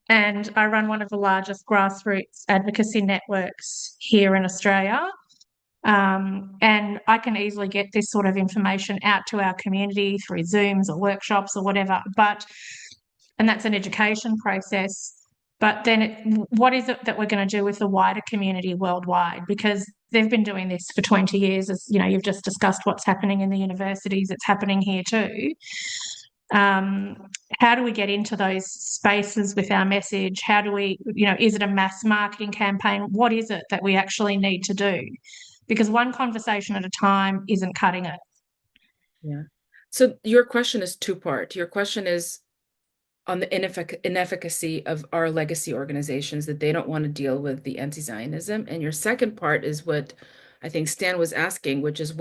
And I run one of the largest grassroots advocacy networks here in Australia. And I can easily get this sort of information out to our community through Zooms or workshops or whatever. And that's an education process. But then what is it that we're going to do with the wider community worldwide? Because they've been doing this for 20 years. As you know, you've just discussed what's happening in the universities. It's happening here too. How do we get into those spaces with our message? How do we, is it a mass marketing campaign? What is it that we actually need to do? Because one conversation at a time isn't cutting it. Yeah. So your question is two-part. Your question is, on the inefficacy of our legacy organizations, that they don't want to deal with the anti-Zionism. And your second part is what I think Stan was asking, which is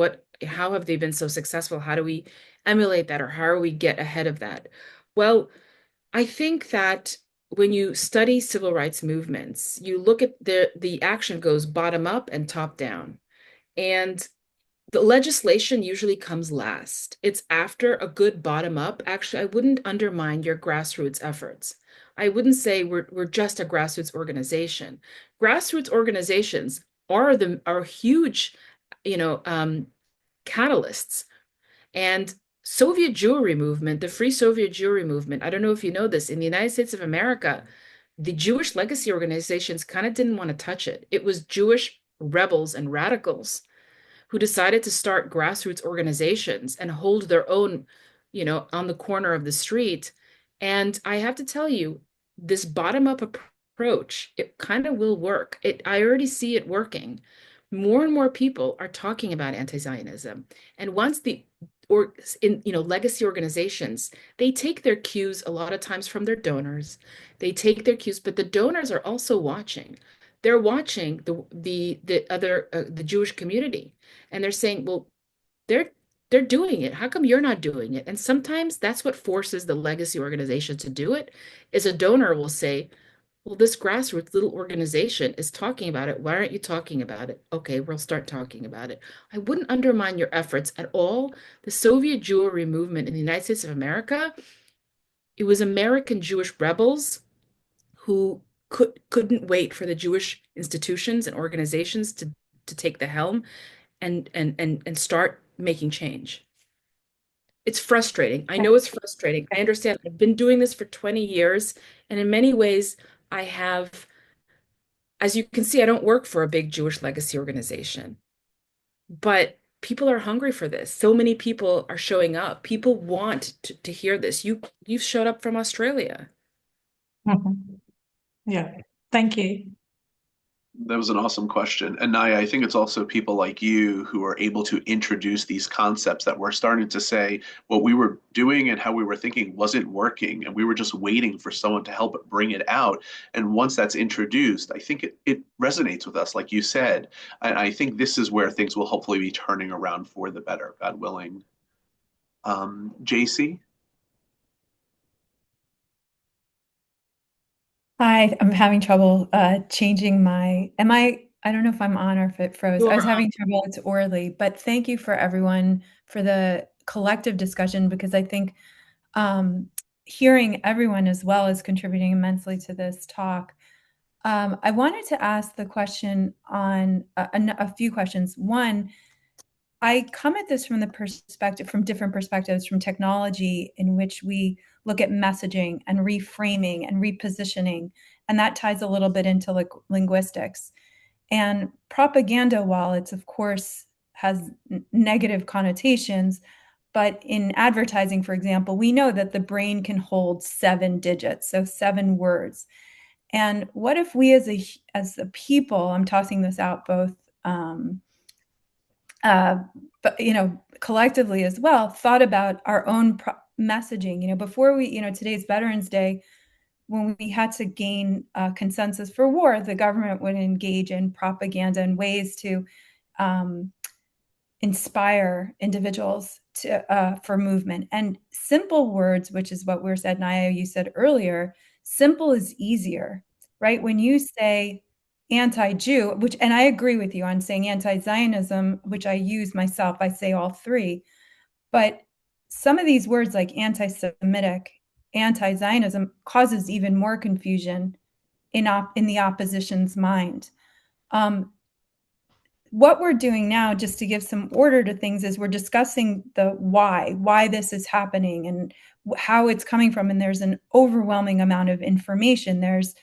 how have they been so successful? How do we emulate that, or how do we get ahead of that? Well, I think that when you study civil rights movements, you look at the action goes bottom up and top down. And the legislation usually comes last. It's after a good bottom up. Actually, I wouldn't undermine your grassroots efforts. I wouldn't say we're just a grassroots organization. Grassroots organizations are huge, catalysts. And Soviet Jewry movement, the Free Soviet Jewry movement, I don't know if you know this, in the United States of America, the Jewish legacy organizations kind of didn't want to touch it. It was Jewish rebels and radicals who decided to start grassroots organizations and hold their own, on the corner of the street. And I have to tell you, this bottom-up approach, it kind of will work. I already see it working. More and more people are talking about anti-Zionism. And once legacy organizations, they take their cues a lot of times from their donors. They take their cues, but the donors are also watching. They're watching the Jewish community, and they're saying, well, they're doing it. How come you're not doing it? And sometimes that's what forces the legacy organization to do it, is a donor will say, well, this grassroots little organization is talking about it. Why aren't you talking about it? Okay, we'll start talking about it. I wouldn't undermine your efforts at all. The Soviet Jewry movement in the United States of America, it was American Jewish rebels who couldn't wait for the Jewish institutions and organizations to take the helm and start making change. It's frustrating. I know it's frustrating. I understand. I've been doing this for 20 years, and in many ways, I have, as you can see, I don't work for a big Jewish legacy organization, but people are hungry for this. So many people are showing up. People want to hear this. You've showed up from Australia. Mhm. Yeah, thank you. That was an awesome question. And Naya, I think it's also people like you who are able to introduce these concepts that we're starting to say what we were doing and how we were thinking wasn't working. And we were just waiting for someone to help bring it out. And once that's introduced, I think it resonates with us, like you said. And I think this is where things will hopefully be turning around for the better, God willing. JC? Hi, I'm having trouble changing I don't know if I'm on or if it froze. I was having trouble, it's Orly, but thank you for everyone for the collective discussion, because I think hearing everyone as well is contributing immensely to this talk. I wanted to ask the question on a few questions. One, I come at this from different perspectives, from technology, in which we look at messaging and reframing and repositioning, and that ties a little bit into linguistics. And propaganda, while it's of course has negative connotations, but in advertising, for example, we know that the brain can hold 7 digits, so 7 words. And what if we as a people, I'm tossing this out both but collectively as well, thought about our own messaging. Before today's Veterans Day, when we had to gain consensus for war, the government would engage in propaganda and ways to inspire individuals for movement. And simple words, which is what we said, Naya, you said earlier, simple is easier, right? When you say anti-Jew, and I agree with you on saying anti-Zionism, which I use myself, I say all three, but some of these words like anti-Semitic, anti-Zionism causes even more confusion in the opposition's mind. What we're doing now, just to give some order to things, is we're discussing the why this is happening and how it's coming from. And there's an overwhelming amount of information. There's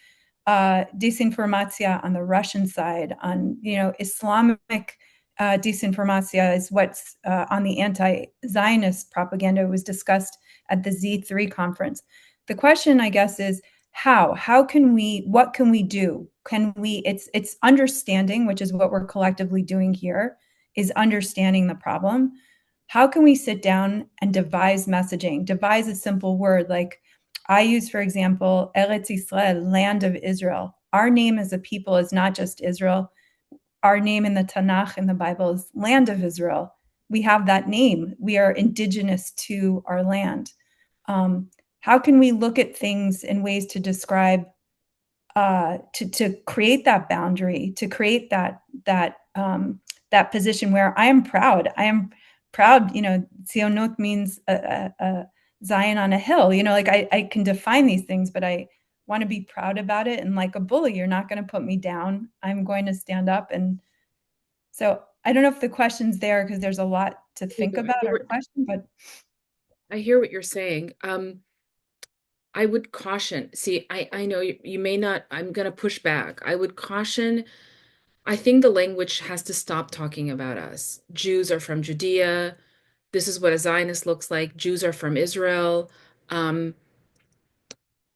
disinformation on the Russian side, on Islamic disinformation is what's on the anti-Zionist propaganda was discussed at the Z3 conference. The question, I guess, is what can we do? It's understanding, which is what we're collectively doing here, is understanding the problem. How can we sit down and devise messaging, devise a simple word like I use, for example, Eretz Israel, land of Israel. Our name as a people is not just Israel. Our name in the Tanakh, in the Bible, is land of Israel. We have that name. We are indigenous to our land. How can we look at things in ways to describe, to create that boundary, to create that position where I am proud. I am proud. Zionut means a Zion on a hill. Like I can define these things, but I want to be proud about it. And like a bully, you're not going to put me down. I'm going to stand up. And so I don't know if the question's there because there's a lot to think about our question, but I hear what you're saying. I would caution. See, I know you may not, I'm going to push back. I would caution. I think the language has to stop talking about us. Jews are from Judea. This is what a Zionist looks like. Jews are from Israel.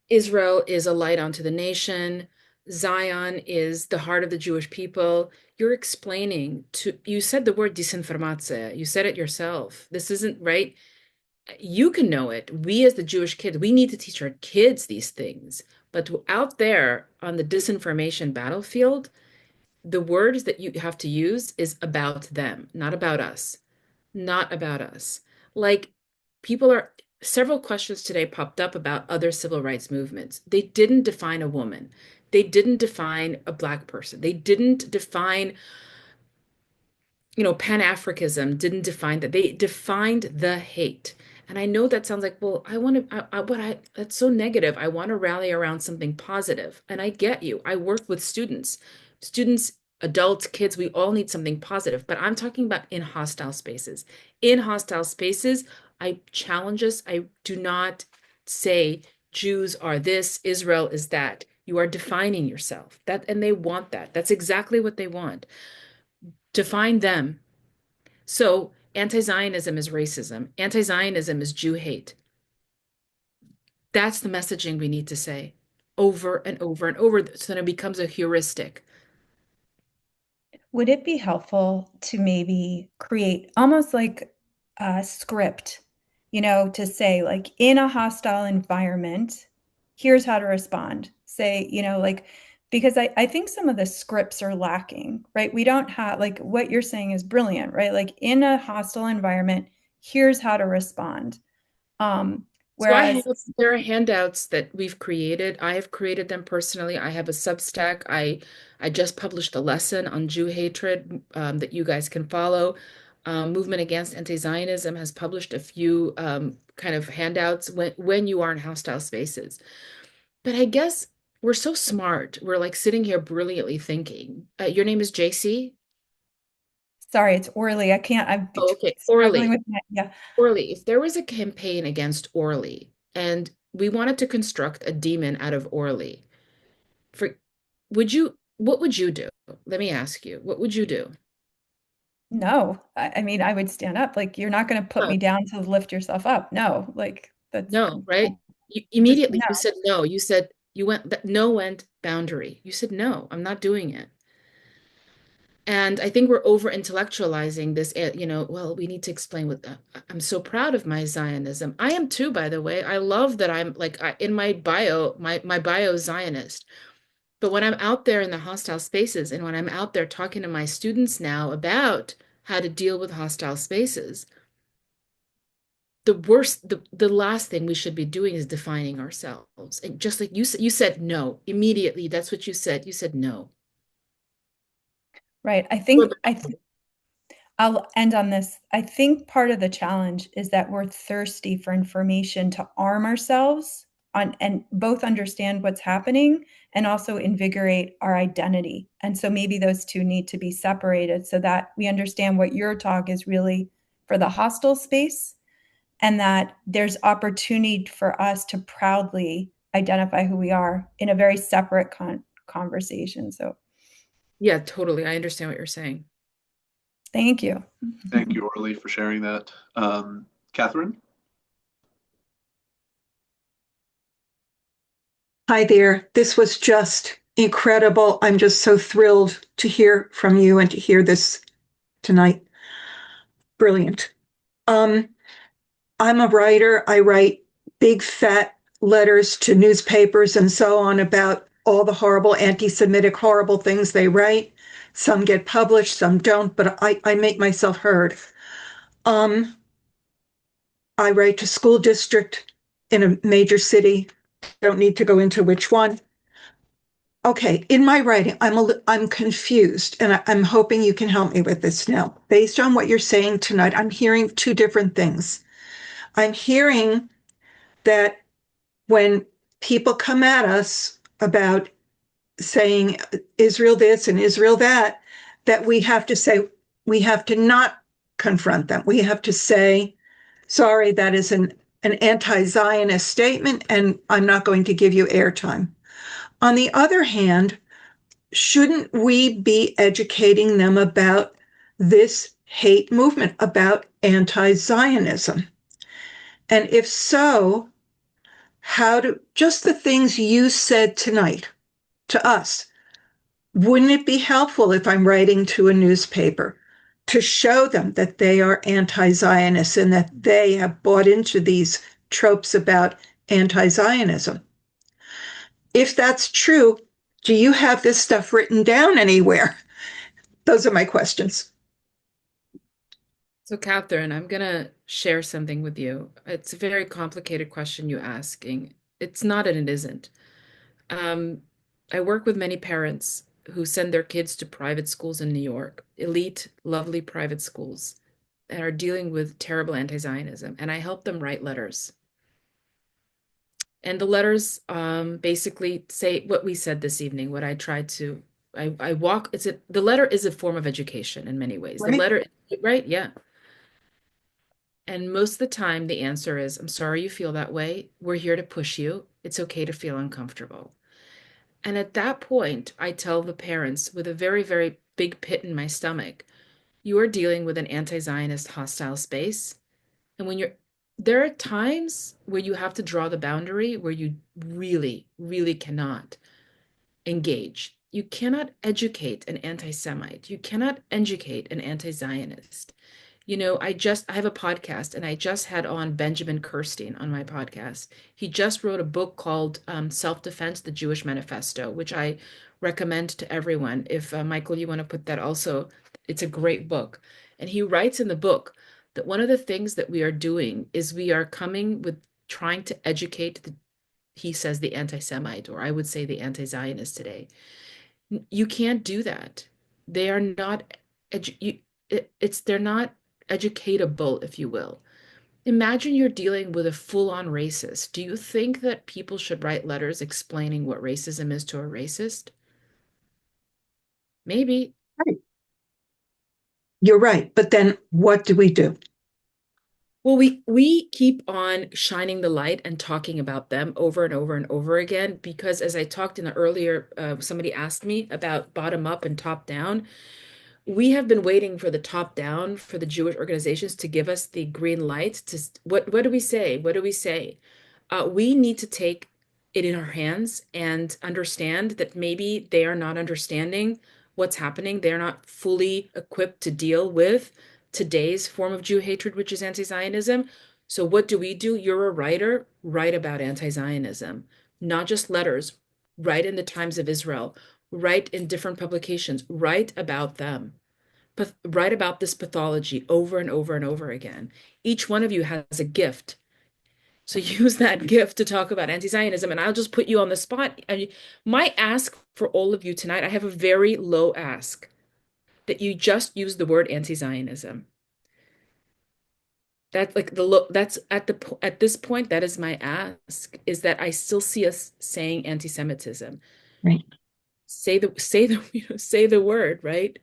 Israel is a light unto the nation. Zion is the heart of the Jewish people. You're explaining you said the word disinformation. You said it yourself. This isn't right. You can know it. We as the Jewish kids, we need to teach our kids these things. But out there on the disinformation battlefield, the words that you have to use is about them, not about us. Not about us. Like several questions today popped up about other civil rights movements. They didn't define a woman. They didn't define a Black person. They didn't define, Pan-Africanism didn't define that. They defined the hate. And I know that sounds like, well, that's so negative. I want to rally around something positive. And I get you. I work with students, adults, kids, we all need something positive. But I'm talking about in hostile spaces. In hostile spaces, I challenge us. I do not say Jews are this, Israel is that. You are defining yourself. And they want that. That's exactly what they want. Define them. So anti-Zionism is racism. Anti-Zionism is Jew hate. That's the messaging we need to say over and over and over so that it becomes a heuristic. would it be helpful to maybe create almost like a script, to say, like, in a hostile environment, here's how to respond? Say, because I think some of the scripts are lacking, right? We don't have, like, what you're saying is brilliant, right? Like, in a hostile environment, here's how to respond. Whereas there are handouts that we've created. I have created them personally. I have a Substack. I just published a lesson on Jew hatred that you guys can follow. Movement Against Anti-Zionism has published a few kind of handouts when you are in hostile spaces. But I guess we're so smart. We're like sitting here brilliantly thinking. Your name is JC? Sorry, it's Orly. I'm okay. struggling Orly. with that. Yeah. Orly, if there was a campaign against Orly and we wanted to construct a demon out of Orly, what would you do? Let me ask you, what would you do? No, I mean, I would stand up. Like, you're not going to put me down to lift yourself up. No, like that's no, right? Immediately you said no. You said no went boundary. You said no, I'm not doing it. And I think we're over intellectualizing this, well, we need to explain I'm so proud of my Zionism. I am too, by the way. I love that I'm like, in my bio, my bio is Zionist. But when I'm out there in the hostile spaces and when I'm out there talking to my students now about how to deal with hostile spaces, the last thing we should be doing is defining ourselves. And just like you said no, immediately, that's what you said. You said no. Right. I'll end on this. I think part of the challenge is that we're thirsty for information to arm ourselves on and both understand what's happening and also invigorate our identity. And so maybe those two need to be separated so that we understand what your talk is really for the hostile space and that there's opportunity for us to proudly identify who we are in a very separate conversation. So yeah, totally. I understand what you're saying. Thank you. Thank you, Orly, for sharing that. Catherine? Hi there. This was just incredible. I'm just so thrilled to hear from you and to hear this tonight. Brilliant. I'm a writer. I write big, fat, letters to newspapers and so on about all the horrible anti-Semitic horrible things they write. Some get published, some don't, but I make myself heard. I write to school district in a major city. Don't need to go into which one. Okay, in my writing, I'm confused, and I'm hoping you can help me with this now. Based on what you're saying tonight, I'm hearing two different things. I'm hearing that when people come at us about saying Israel this and Israel that, that we have to say, we have to not confront them. We have to say, sorry, that is an anti-Zionist statement, and I'm not going to give you airtime. On the other hand, shouldn't we be educating them about this hate movement, about anti-Zionism? And if so, how do just the things you said tonight to us, wouldn't it be helpful if I'm writing to a newspaper to show them that they are anti-Zionists and that they have bought into these tropes about anti-Zionism? If that's true, do you have this stuff written down anywhere? Those are my questions. So, Catherine, I'm going to share something with you. It's a very complicated question you're asking. It's not and it isn't. I work with many parents who send their kids to private schools in New York, elite, lovely private schools, and are dealing with terrible anti-Zionism. And I help them write letters. And the letters basically say what we said this evening, what I tried to, I walk, the letter is a form of education in many ways. The Right. letter, right? Yeah. And most of the time, the answer is, I'm sorry you feel that way. We're here to push you. It's okay to feel uncomfortable. And at that point, I tell the parents with a very, very big pit in my stomach, you are dealing with an anti-Zionist hostile space. And there are times where you have to draw the boundary where you really, really cannot engage. You cannot educate an anti-Semite. You cannot educate an anti-Zionist. I have a podcast and I just had on Benjamin Kirstein on my podcast. He just wrote a book called Self-Defense, the Jewish Manifesto, which I recommend to everyone. If Michael, you want to put that also, it's a great book. And he writes in the book that one of the things that we are doing is we are coming with trying to educate he says the anti-Semite, or I would say the anti-Zionist today. You can't do that. They are not, they're not educatable, if you will. Imagine you're dealing with a full-on racist. Do you think that people should write letters explaining what racism is to a racist? Maybe. Right. You're right. But then what do we do? Well, we keep on shining the light and talking about them over and over and over again, because as I talked in the earlier, somebody asked me about bottom up and top down. We have been waiting for the top down for the Jewish organizations to give us the green light to what do we say? What do we say? We need to take it in our hands and understand that maybe they are not understanding what's happening. They're not fully equipped to deal with today's form of Jew hatred, which is anti-Zionism. So what do? You're a writer, write about anti-Zionism, not just letters, write in the Times of Israel, write in different publications, write about them. Write about this pathology over and over and over again. Each one of you has a gift. So use that gift to talk about anti-Zionism, and I'll just put you on the spot. My ask for all of you tonight, I have a very low ask that you just use the word anti-Zionism. That's like that's at this point, that is my ask, is that I still see us saying anti-Semitism. Right. Say the word, right?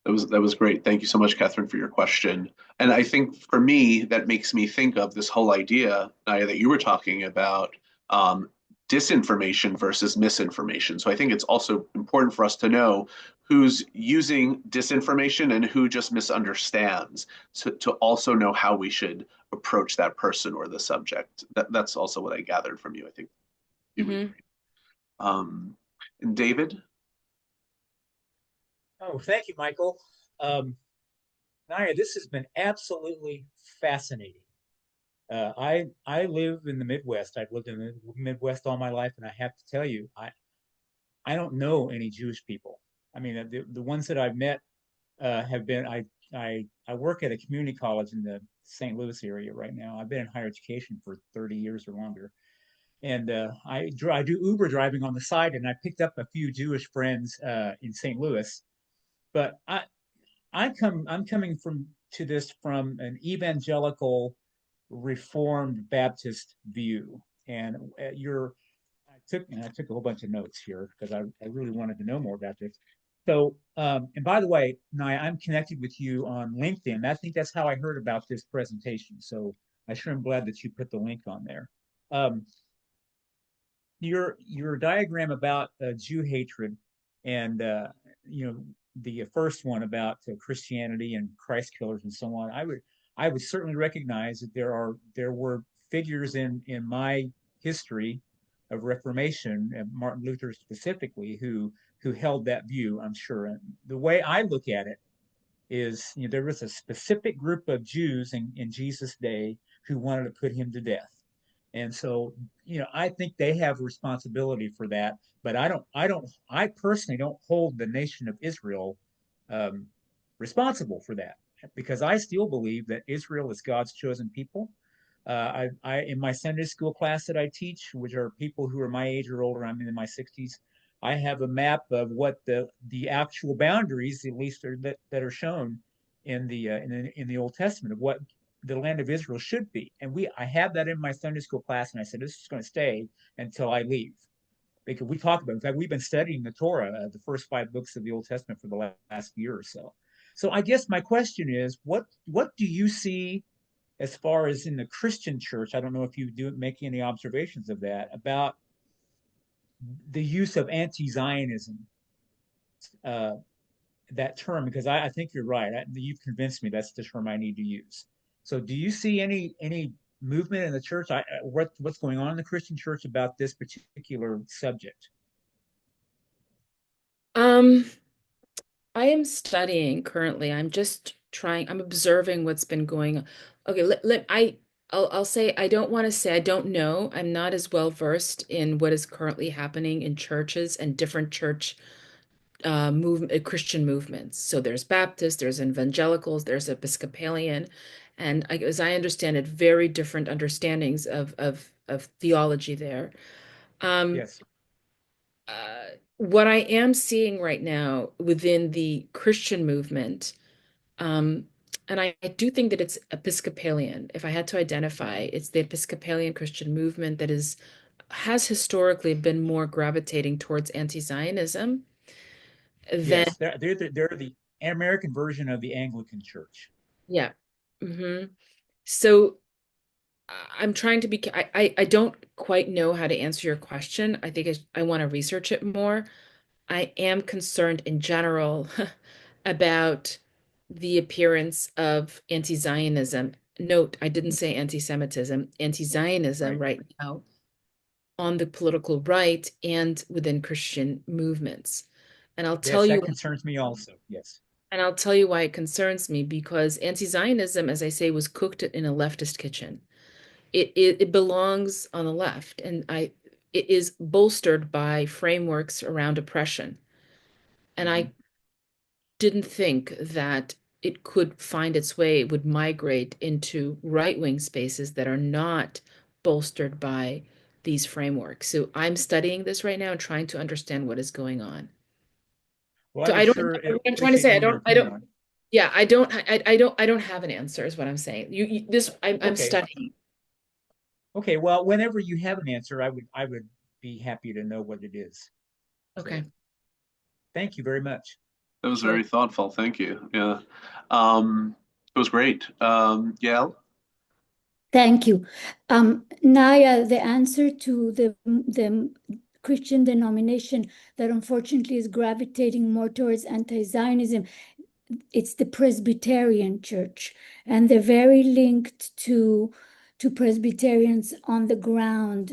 That was great. Thank you so much, Catherine, for your question. And I think for me, that makes me think of this whole idea, Naya, that you were talking about, disinformation versus misinformation. So I think it's also important for us to know who's using disinformation and who just misunderstands, to also know how we should approach that person or the subject. That's also what I gathered from you, I think. And David? Oh, thank you, Michael. Naya, this has been absolutely fascinating. I live in the Midwest. I've lived in the Midwest all my life, and I have to tell you, I don't know any Jewish people. I mean, the ones that I've met have been I work at a community college in the St. Louis area right now. I've been in higher education for 30 years or longer, and I do Uber driving on the side, and I picked up a few Jewish friends in St. Louis. But I'm coming from to this from an evangelical Reformed Baptist view, and I took a whole bunch of notes here because I really wanted to know more about this. So, and by the way, Naya, I'm connected with you on LinkedIn. I think that's how I heard about this presentation. So I sure am glad that you put the link on there. Um, your diagram about Jew hatred, and you know the first one about Christianity and Christ killers and so on. I would certainly recognize that there were figures in my history of Reformation, Martin Luther specifically, who held that view. I'm sure. And the way I look at it is, there was a specific group of Jews in Jesus' day who wanted to put him to death. And so, I think they have responsibility for that, but I personally don't hold the nation of Israel um, responsible for that, because I still believe that Israel is God's chosen people. In my Sunday school class that I teach, which are people who are my age or older, I'm in my 60s. I have a map of what the actual boundaries, at least, that are shown in the Old Testament, of what the land of Israel should be. And I have that in my Sunday school class, and I said, this is going to stay until I leave. Because we talk about, in fact, we've been studying the Torah, the first 5 books of the Old Testament, for the last year or so. So I guess my question is, what do you see as far as in the Christian church? I don't know if you do make any observations of that, about the use of anti-Zionism, uh, that term, because I think you're right. You've convinced me that's the term I need to use. So do you see any movement in the church? What's going on in the Christian church about this particular subject? Um, I am studying currently. I'm observing what's been going on. Okay, I'll say I don't want to say I don't know. I'm not as well versed in what is currently happening in churches and different church Christian movements. So there's Baptist, there's evangelicals, there's Episcopalian, and as I understand it, very different understandings of theology there. Um, Yes. what I am seeing right now within the Christian movement, and I do think that it's Episcopalian. If I had to identify, it's the Episcopalian Christian movement that has historically been more gravitating towards anti-Zionism than, Yes, they're the American version of the Anglican Church. yeah. Hmm. So I'm trying to be, I don't quite know how to answer your question. I think I want to research it more. I am concerned in general about the appearance of anti-Zionism. Note, I didn't say anti-Semitism, anti-Zionism Right. right now on the political right and within Christian movements. And I'll tell Yes, you, that concerns me also. Yes. and I'll tell you why it concerns me, because anti-Zionism, as I say, was cooked in a leftist kitchen. It belongs on the left, and it is bolstered by frameworks around oppression. And Mm-hmm. I didn't think that it could find its way, it would migrate into right-wing spaces that are not bolstered by these frameworks. So I'm studying this right now and trying to understand what is going on. Well, I So I would don't, sure what I'm trying to appreciate say, knowing your I opinion don't, on it. yeah, I don't have an answer is what I'm saying. I'm Okay. studying. Okay. Well, whenever you have an answer, I would be happy to know what it is. Okay, So thank you very much. That was sure. very thoughtful. Thank you. Yeah. It was great. Yael? Thank you. Naya, the answer to the Christian denomination that unfortunately is gravitating more towards anti-Zionism, it's the Presbyterian Church, and they're very linked to Presbyterians on the ground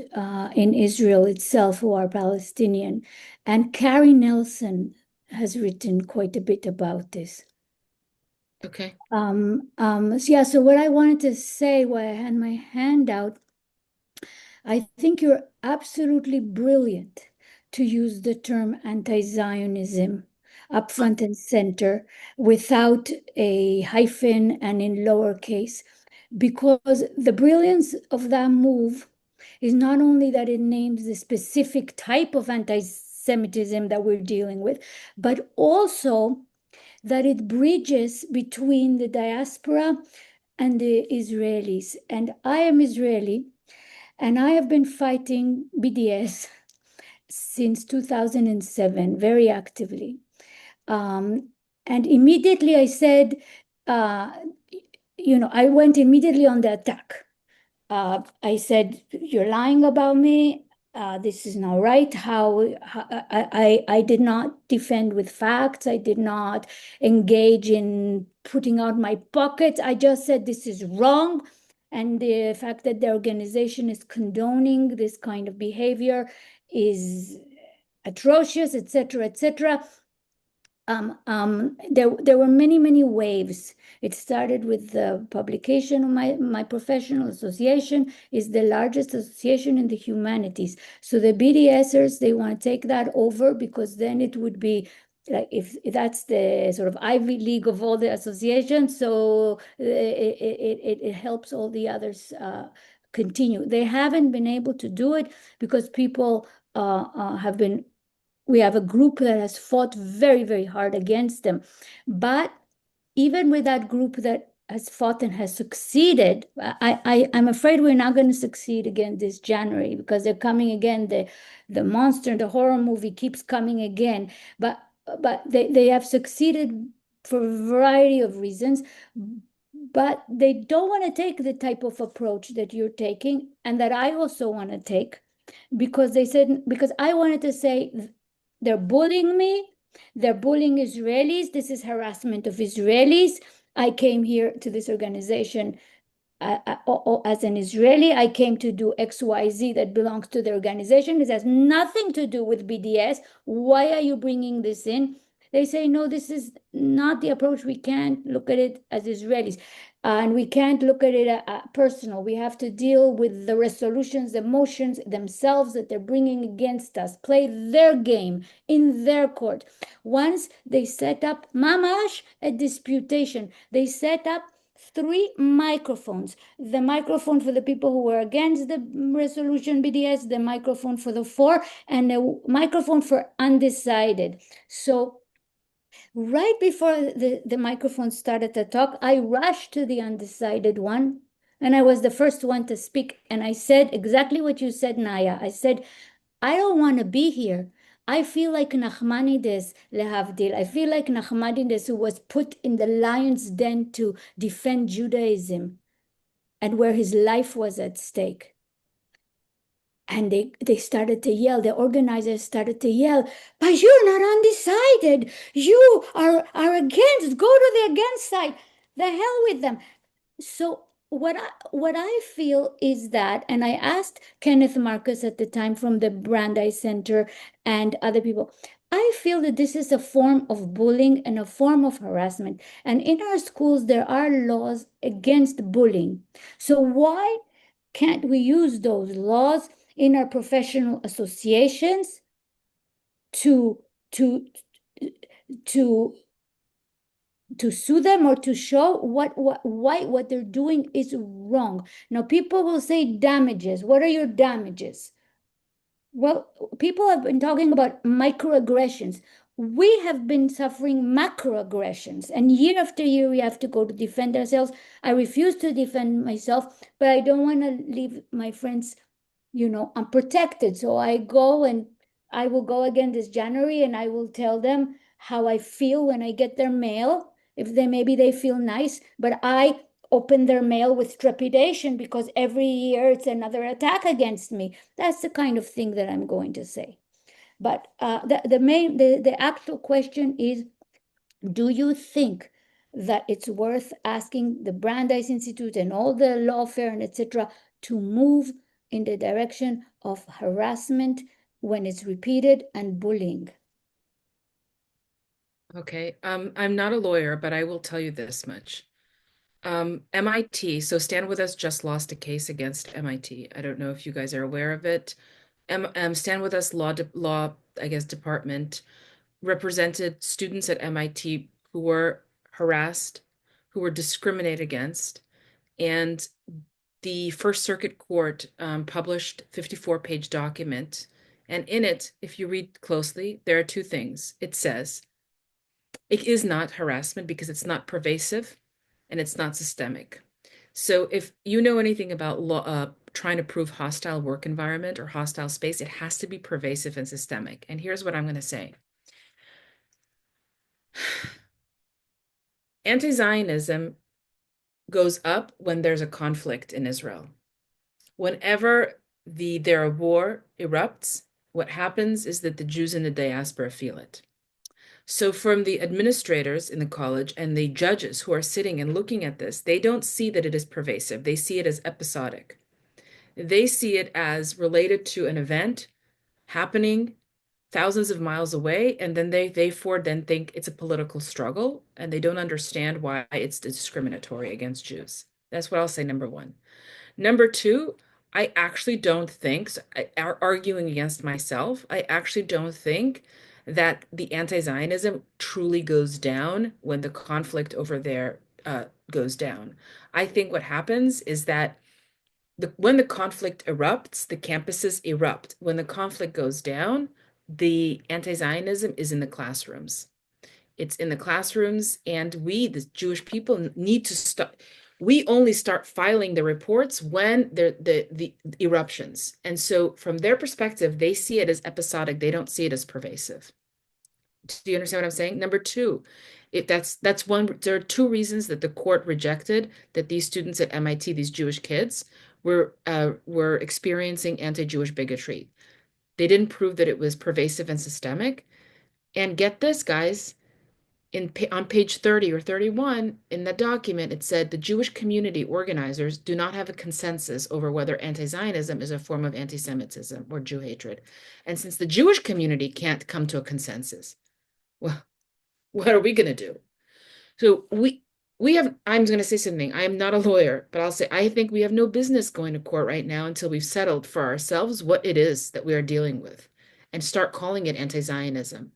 in Israel itself who are Palestinian. And Carrie Nelson has written quite a bit about this. Okay. So what I wanted to say while I had my hand out, I think you're absolutely brilliant to use the term anti-Zionism up front and center without a hyphen and in lowercase, because the brilliance of that move is not only that it names the specific type of anti-Semitism that we're dealing with, but also that it bridges between the diaspora and the Israelis. And I am Israeli, and I have been fighting BDS since 2007 very actively. And immediately I said, I went immediately on the attack. I said, you're lying about me. This is not right. I did not defend with facts. I did not engage in putting out my pockets. I just said this is wrong. And the fact that the organization is condoning this kind of behavior is atrocious, etc., etc. There were many waves. It started with the publication of my professional association is the largest association in the humanities. So the BDSers, they want to take that over because then it would be like if that's the sort of Ivy League of all the associations, so it helps all the others continue. They haven't been able to do it because people have been we have a group that has fought very hard against them. But even with that group that has fought and has succeeded, I'm afraid we're not going to succeed again this January because they're coming again. The monster, the horror movie keeps coming again. But they have succeeded for a variety of reasons. But they don't want to take the type of approach that you're taking and that I also want to take because I wanted to say they're bullying me. They're bullying Israelis. This is harassment of Israelis. I came here to this organization as an Israeli. I came to do XYZ that belongs to the organization. This has nothing to do with BDS. Why are you bringing this in? They say, no, this is not the approach. We can't look at it as Israelis. And we can't look at it personal. We have to deal with the resolutions, the motions themselves that they're bringing against us, play their game in their court. Once they set up, mamash, a disputation. They set up 3 microphones. The microphone for the people who were against the resolution BDS, the microphone for the for, and a microphone for undecided. So right before the microphone started to talk, I rushed to the undecided one, and I was the first one to speak. And I said exactly what you said, Naya. I said, I don't want to be here. I feel like Nachmanides, lehavdil. I feel like Nachmanides, who was put in the lion's den to defend Judaism and where his life was at stake. And they started to yell, the organizers started to yell, but you're not undecided. You are against, go to the against side. The hell with them. So what I feel is that, and I asked Kenneth Marcus at the time from the Brandeis Center and other people, I feel that this is a form of bullying and a form of harassment. And in our schools, there are laws against bullying. So why can't we use those laws in our professional associations to sue them or to show why what they're doing is wrong? Now, people will say damages. What are your damages? Well, people have been talking about microaggressions. We have been suffering macroaggressions, and year after year, we have to go to defend ourselves. I refuse to defend myself, but I don't want to leave my friends unprotected. So I go and I will go again this January and I will tell them how I feel when I get their mail. If maybe they feel nice, but I open their mail with trepidation because every year it's another attack against me. That's the kind of thing that I'm going to say. But the actual question is, do you think that it's worth asking the Brandeis Institute and all the lawfare and etc. to move in the direction of harassment when it's repeated and bullying? Okay. I'm not a lawyer, but I will tell you this much. MIT, so Stand With Us just lost a case against MIT. I don't know if you guys are aware of it. Stand With Us law, I guess, department represented students at MIT who were harassed, who were discriminated against, and the First Circuit Court published 54-page document. And in it, if you read closely, there are two things. It says it is not harassment because it's not pervasive and it's not systemic. So if you know anything about law, trying to prove hostile work environment or hostile space, it has to be pervasive and systemic. And here's what I'm going to say. Anti-Zionism goes up when there's a conflict in Israel. Whenever their war erupts, what happens is that the Jews in the diaspora feel it. So from the administrators in the college and the judges who are sitting and looking at this, they don't see that it is pervasive. They see it as episodic. They see it as related to an event happening thousands of miles away, and then they then think it's a political struggle, and they don't understand why it's discriminatory against Jews. That's what I'll say, number one. Number two, I actually don't think, so arguing against myself, I actually don't think that the anti-Zionism truly goes down when the conflict over there goes down. I think what happens is that when the conflict erupts, the campuses erupt. When the conflict goes down, the anti-Zionism is in the classrooms. It's in the classrooms, and we, the Jewish people, need to start. We only start filing the reports when the eruptions. And so from their perspective, they see it as episodic. They don't see it as pervasive. Do you understand what I'm saying? Number two, that's one, there are two reasons that the court rejected that these students at MIT, these Jewish kids, were experiencing anti-Jewish bigotry. They didn't prove that it was pervasive and systemic. And get this, guys, on page 30 or 31 in the document, it said the Jewish community organizers do not have a consensus over whether anti-Zionism is a form of anti-Semitism or Jew hatred. And since the Jewish community can't come to a consensus, well, what are we going to do? So I'm going to say something. I am not a lawyer, but I'll say I think we have no business going to court right now until we've settled for ourselves what it is that we are dealing with and start calling it anti-Zionism.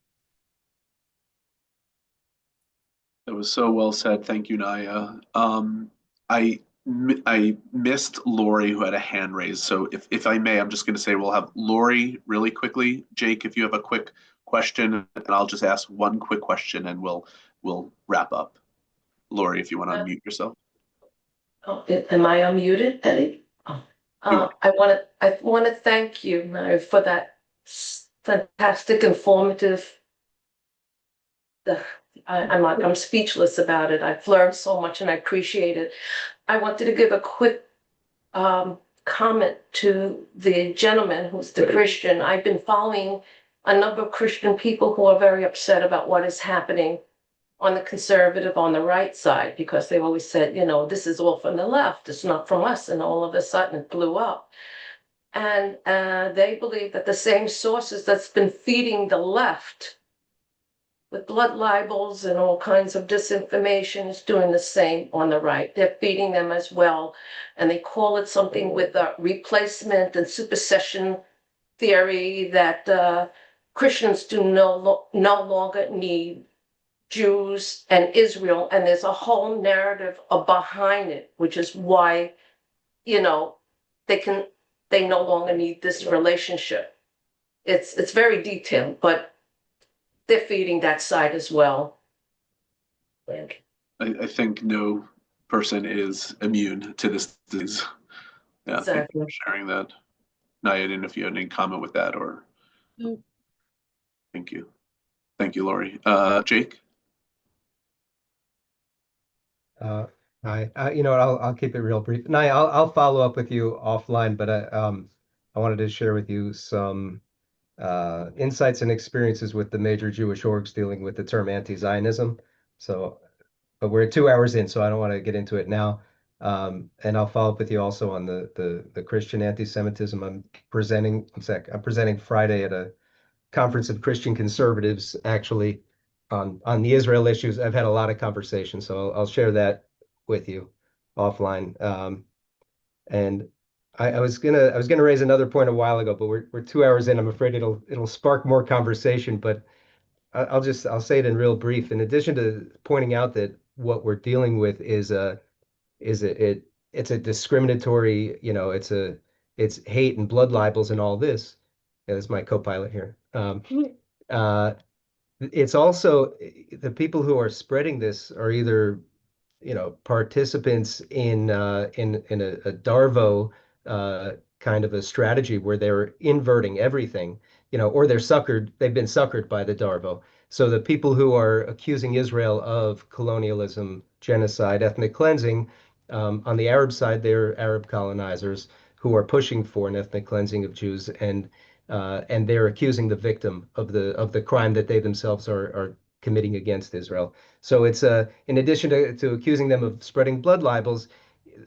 That was so well said. Thank you, Naya. I missed Lori, who had a hand raised. So if I may, I'm just going to say we'll have Lori really quickly. Jake, if you have a quick question, and I'll just ask one quick question, and we'll wrap up. Lori, if you want to unmute yourself. Oh, am I unmuted, Eddie? Oh. I want to thank you, Naya, for that fantastic, informative. I'm speechless about it. I've learned so much and I appreciate it. I wanted to give a quick comment to the gentleman who's the Christian. I've been following a number of Christian people who are very upset about what is happening on the conservative, on the right side, because they've always said, you know, this is all from the left, it's not from us, and all of a sudden it blew up. And they believe that the same sources that's been feeding the left with blood libels and all kinds of disinformation is doing the same on the right. They're feeding them as well. And they call it something with replacement and supersession theory that Christians do no longer need Jews and Israel. And there's a whole narrative behind it, which is why, you know, they no longer need this relationship. It's very detailed, but they're feeding that side as well. I think no person is immune to this disease. Yeah, exactly. Thank you for sharing that. Naya, I didn't know if you had any comment with that or. No. Thank you. Thank you, Lori. Jake? Hi. I'll keep it real brief. Naya, I'll follow up with you offline, but I wanted to share with you some insights and experiences with the major Jewish orgs dealing with the term anti-Zionism. So, but we're 2 hours in, so I don't want to get into it now. And I'll follow up with you also on the Christian anti-Semitism. I'm presenting Friday at a conference of Christian conservatives, actually, on the Israel issues. I've had a lot of conversations, so I'll share that with you offline. And I was gonna raise another point a while ago, but we're 2 hours in. I'm afraid it'll spark more conversation, but I'll say it in real brief. In addition to pointing out that what we're dealing with it's a discriminatory, it's hate and blood libels and all this. Yeah, that's my co-pilot here. Uh, it's also the people who are spreading this are either participants in a Darvo kind of a strategy where they're inverting everything, or they've been suckered by the Darvo. So the people who are accusing Israel of colonialism, genocide, ethnic cleansing, on the Arab side, they're Arab colonizers who are pushing for an ethnic cleansing of Jews, and they're accusing the victim of the crime that they themselves are committing against Israel. So it's in addition to accusing them of spreading blood libels,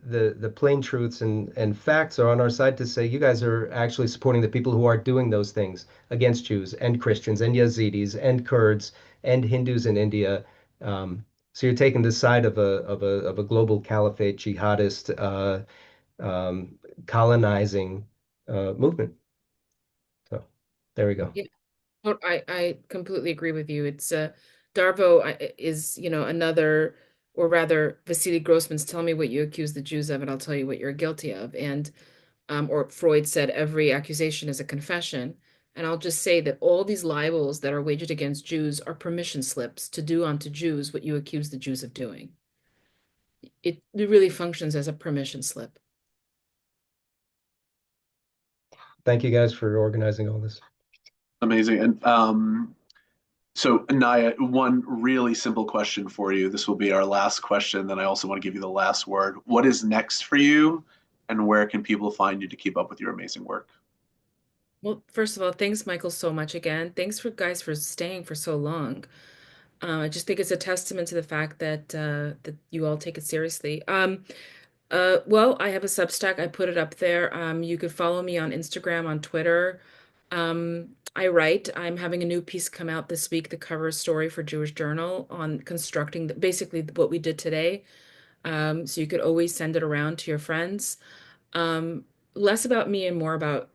the plain truths and facts are on our side to say you guys are actually supporting the people who are doing those things against Jews and Christians and Yazidis and Kurds and Hindus in India. So you're taking the side of a global caliphate jihadist colonizing movement. So there we go. Yeah, I completely agree with you. It's Darvo is, another, or rather, Vasily Grossman's tell me what you accuse the Jews of, and I'll tell you what you're guilty of. And or Freud said every accusation is a confession. And I'll just say that all these libels that are waged against Jews are permission slips to do unto Jews what you accuse the Jews of doing. It really functions as a permission slip. Thank you guys for organizing all this. Amazing. And so Naya, one really simple question for you. This will be our last question. Then I also want to give you the last word. What is next for you, and where can people find you to keep up with your amazing work? Well, first of all, thanks, Michael, so much again. Thanks for guys for staying for so long. I just think it's a testament to the fact that you all take it seriously. Well, I have a Substack. I put it up there. You could follow me on Instagram, on Twitter. I write. I'm having a new piece come out this week, the cover story for Jewish Journal on constructing basically what we did today. So you could always send it around to your friends. Um, Less about me and more about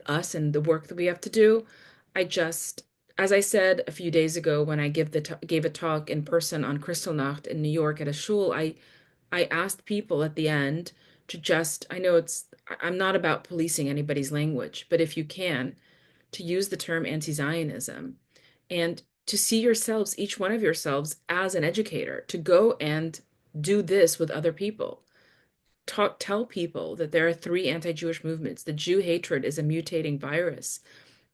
us and the work that we have to do. As I said a few days ago when I gave a talk in person on Kristallnacht in New York at a shul, I asked people at the end to I know I'm not about policing anybody's language, but if you can, to use the term anti-Zionism and to see yourselves, each one of yourselves, as an educator, to go and do this with other people. Tell people that there are three anti-Jewish movements. The Jew hatred is a mutating virus,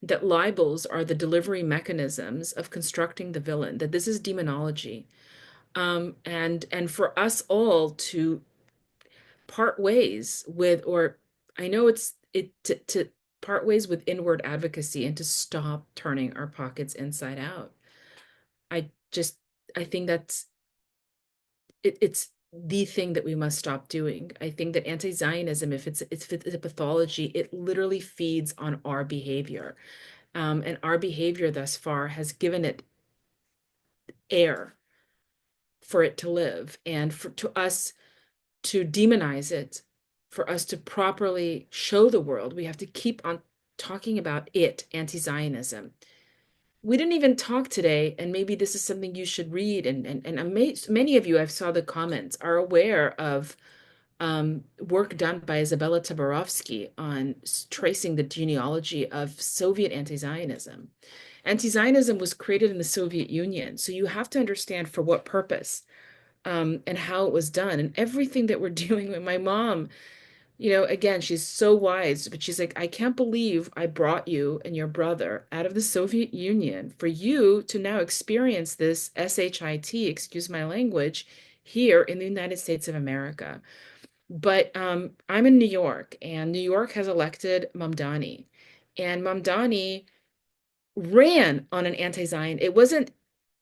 that libels are the delivery mechanisms of constructing the villain, that this is demonology. And for us all to part ways with, or I know to part ways with inward advocacy and to stop turning our pockets inside out. I just, I think it's the thing that we must stop doing. I think that anti-Zionism, if it's a pathology, it literally feeds on our behavior. And our behavior thus far has given it air for it to live, and to us to demonize it, for us to properly show the world, we have to keep on talking about it, anti-Zionism. We didn't even talk today, and maybe this is something you should read. And many of you, I've saw the comments, are aware of work done by Isabella Tabarovsky on tracing the genealogy of Soviet anti-Zionism. Anti-Zionism was created in the Soviet Union, so you have to understand for what purpose and how it was done. And everything that we're doing with my mom, again, she's so wise, but she's like, I can't believe I brought you and your brother out of the Soviet Union for you to now experience this SHIT, excuse my language, here in the United States of America. But I'm in New York, and New York has elected Mamdani. And Mamdani ran on an anti-Zion. It wasn't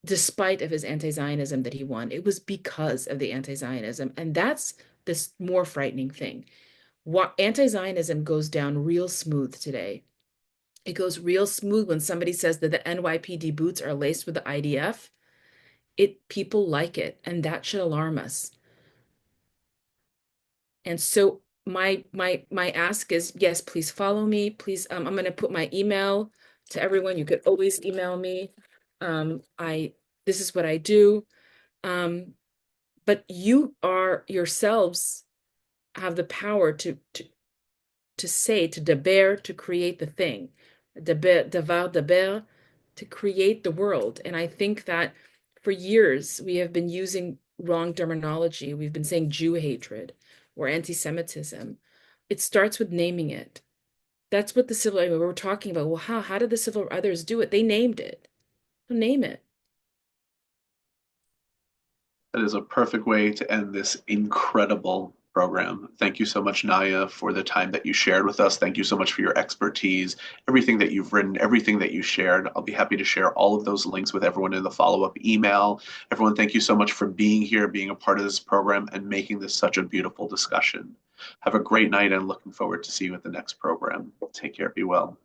despite of his anti-Zionism that he won. It was because of the anti-Zionism. And that's this more frightening thing. What anti-Zionism goes down real smooth today. It goes real smooth when somebody says that the NYPD boots are laced with the IDF. people like it, and that should alarm us. And so my ask is, yes, please follow me. Please, I'm going to put my email to everyone. You could always email me. This is what I do. But you are yourselves have the power to say, to deber, to create the thing, deber, to create the world. And I think that for years we have been using wrong terminology. We've been saying Jew hatred or anti-Semitism. It starts with naming it. That's what the civil, I mean, we were talking about. Well, how did the civil others do it? They named it. Name it. That is a perfect way to end this incredible program. Thank you so much, Naya, for the time that you shared with us. Thank you so much for your expertise, everything that you've written, everything that you shared. I'll be happy to share all of those links with everyone in the follow-up email. Everyone, thank you so much for being here, being a part of this program, and making this such a beautiful discussion. Have a great night and looking forward to see you at the next program. Take care. Be well.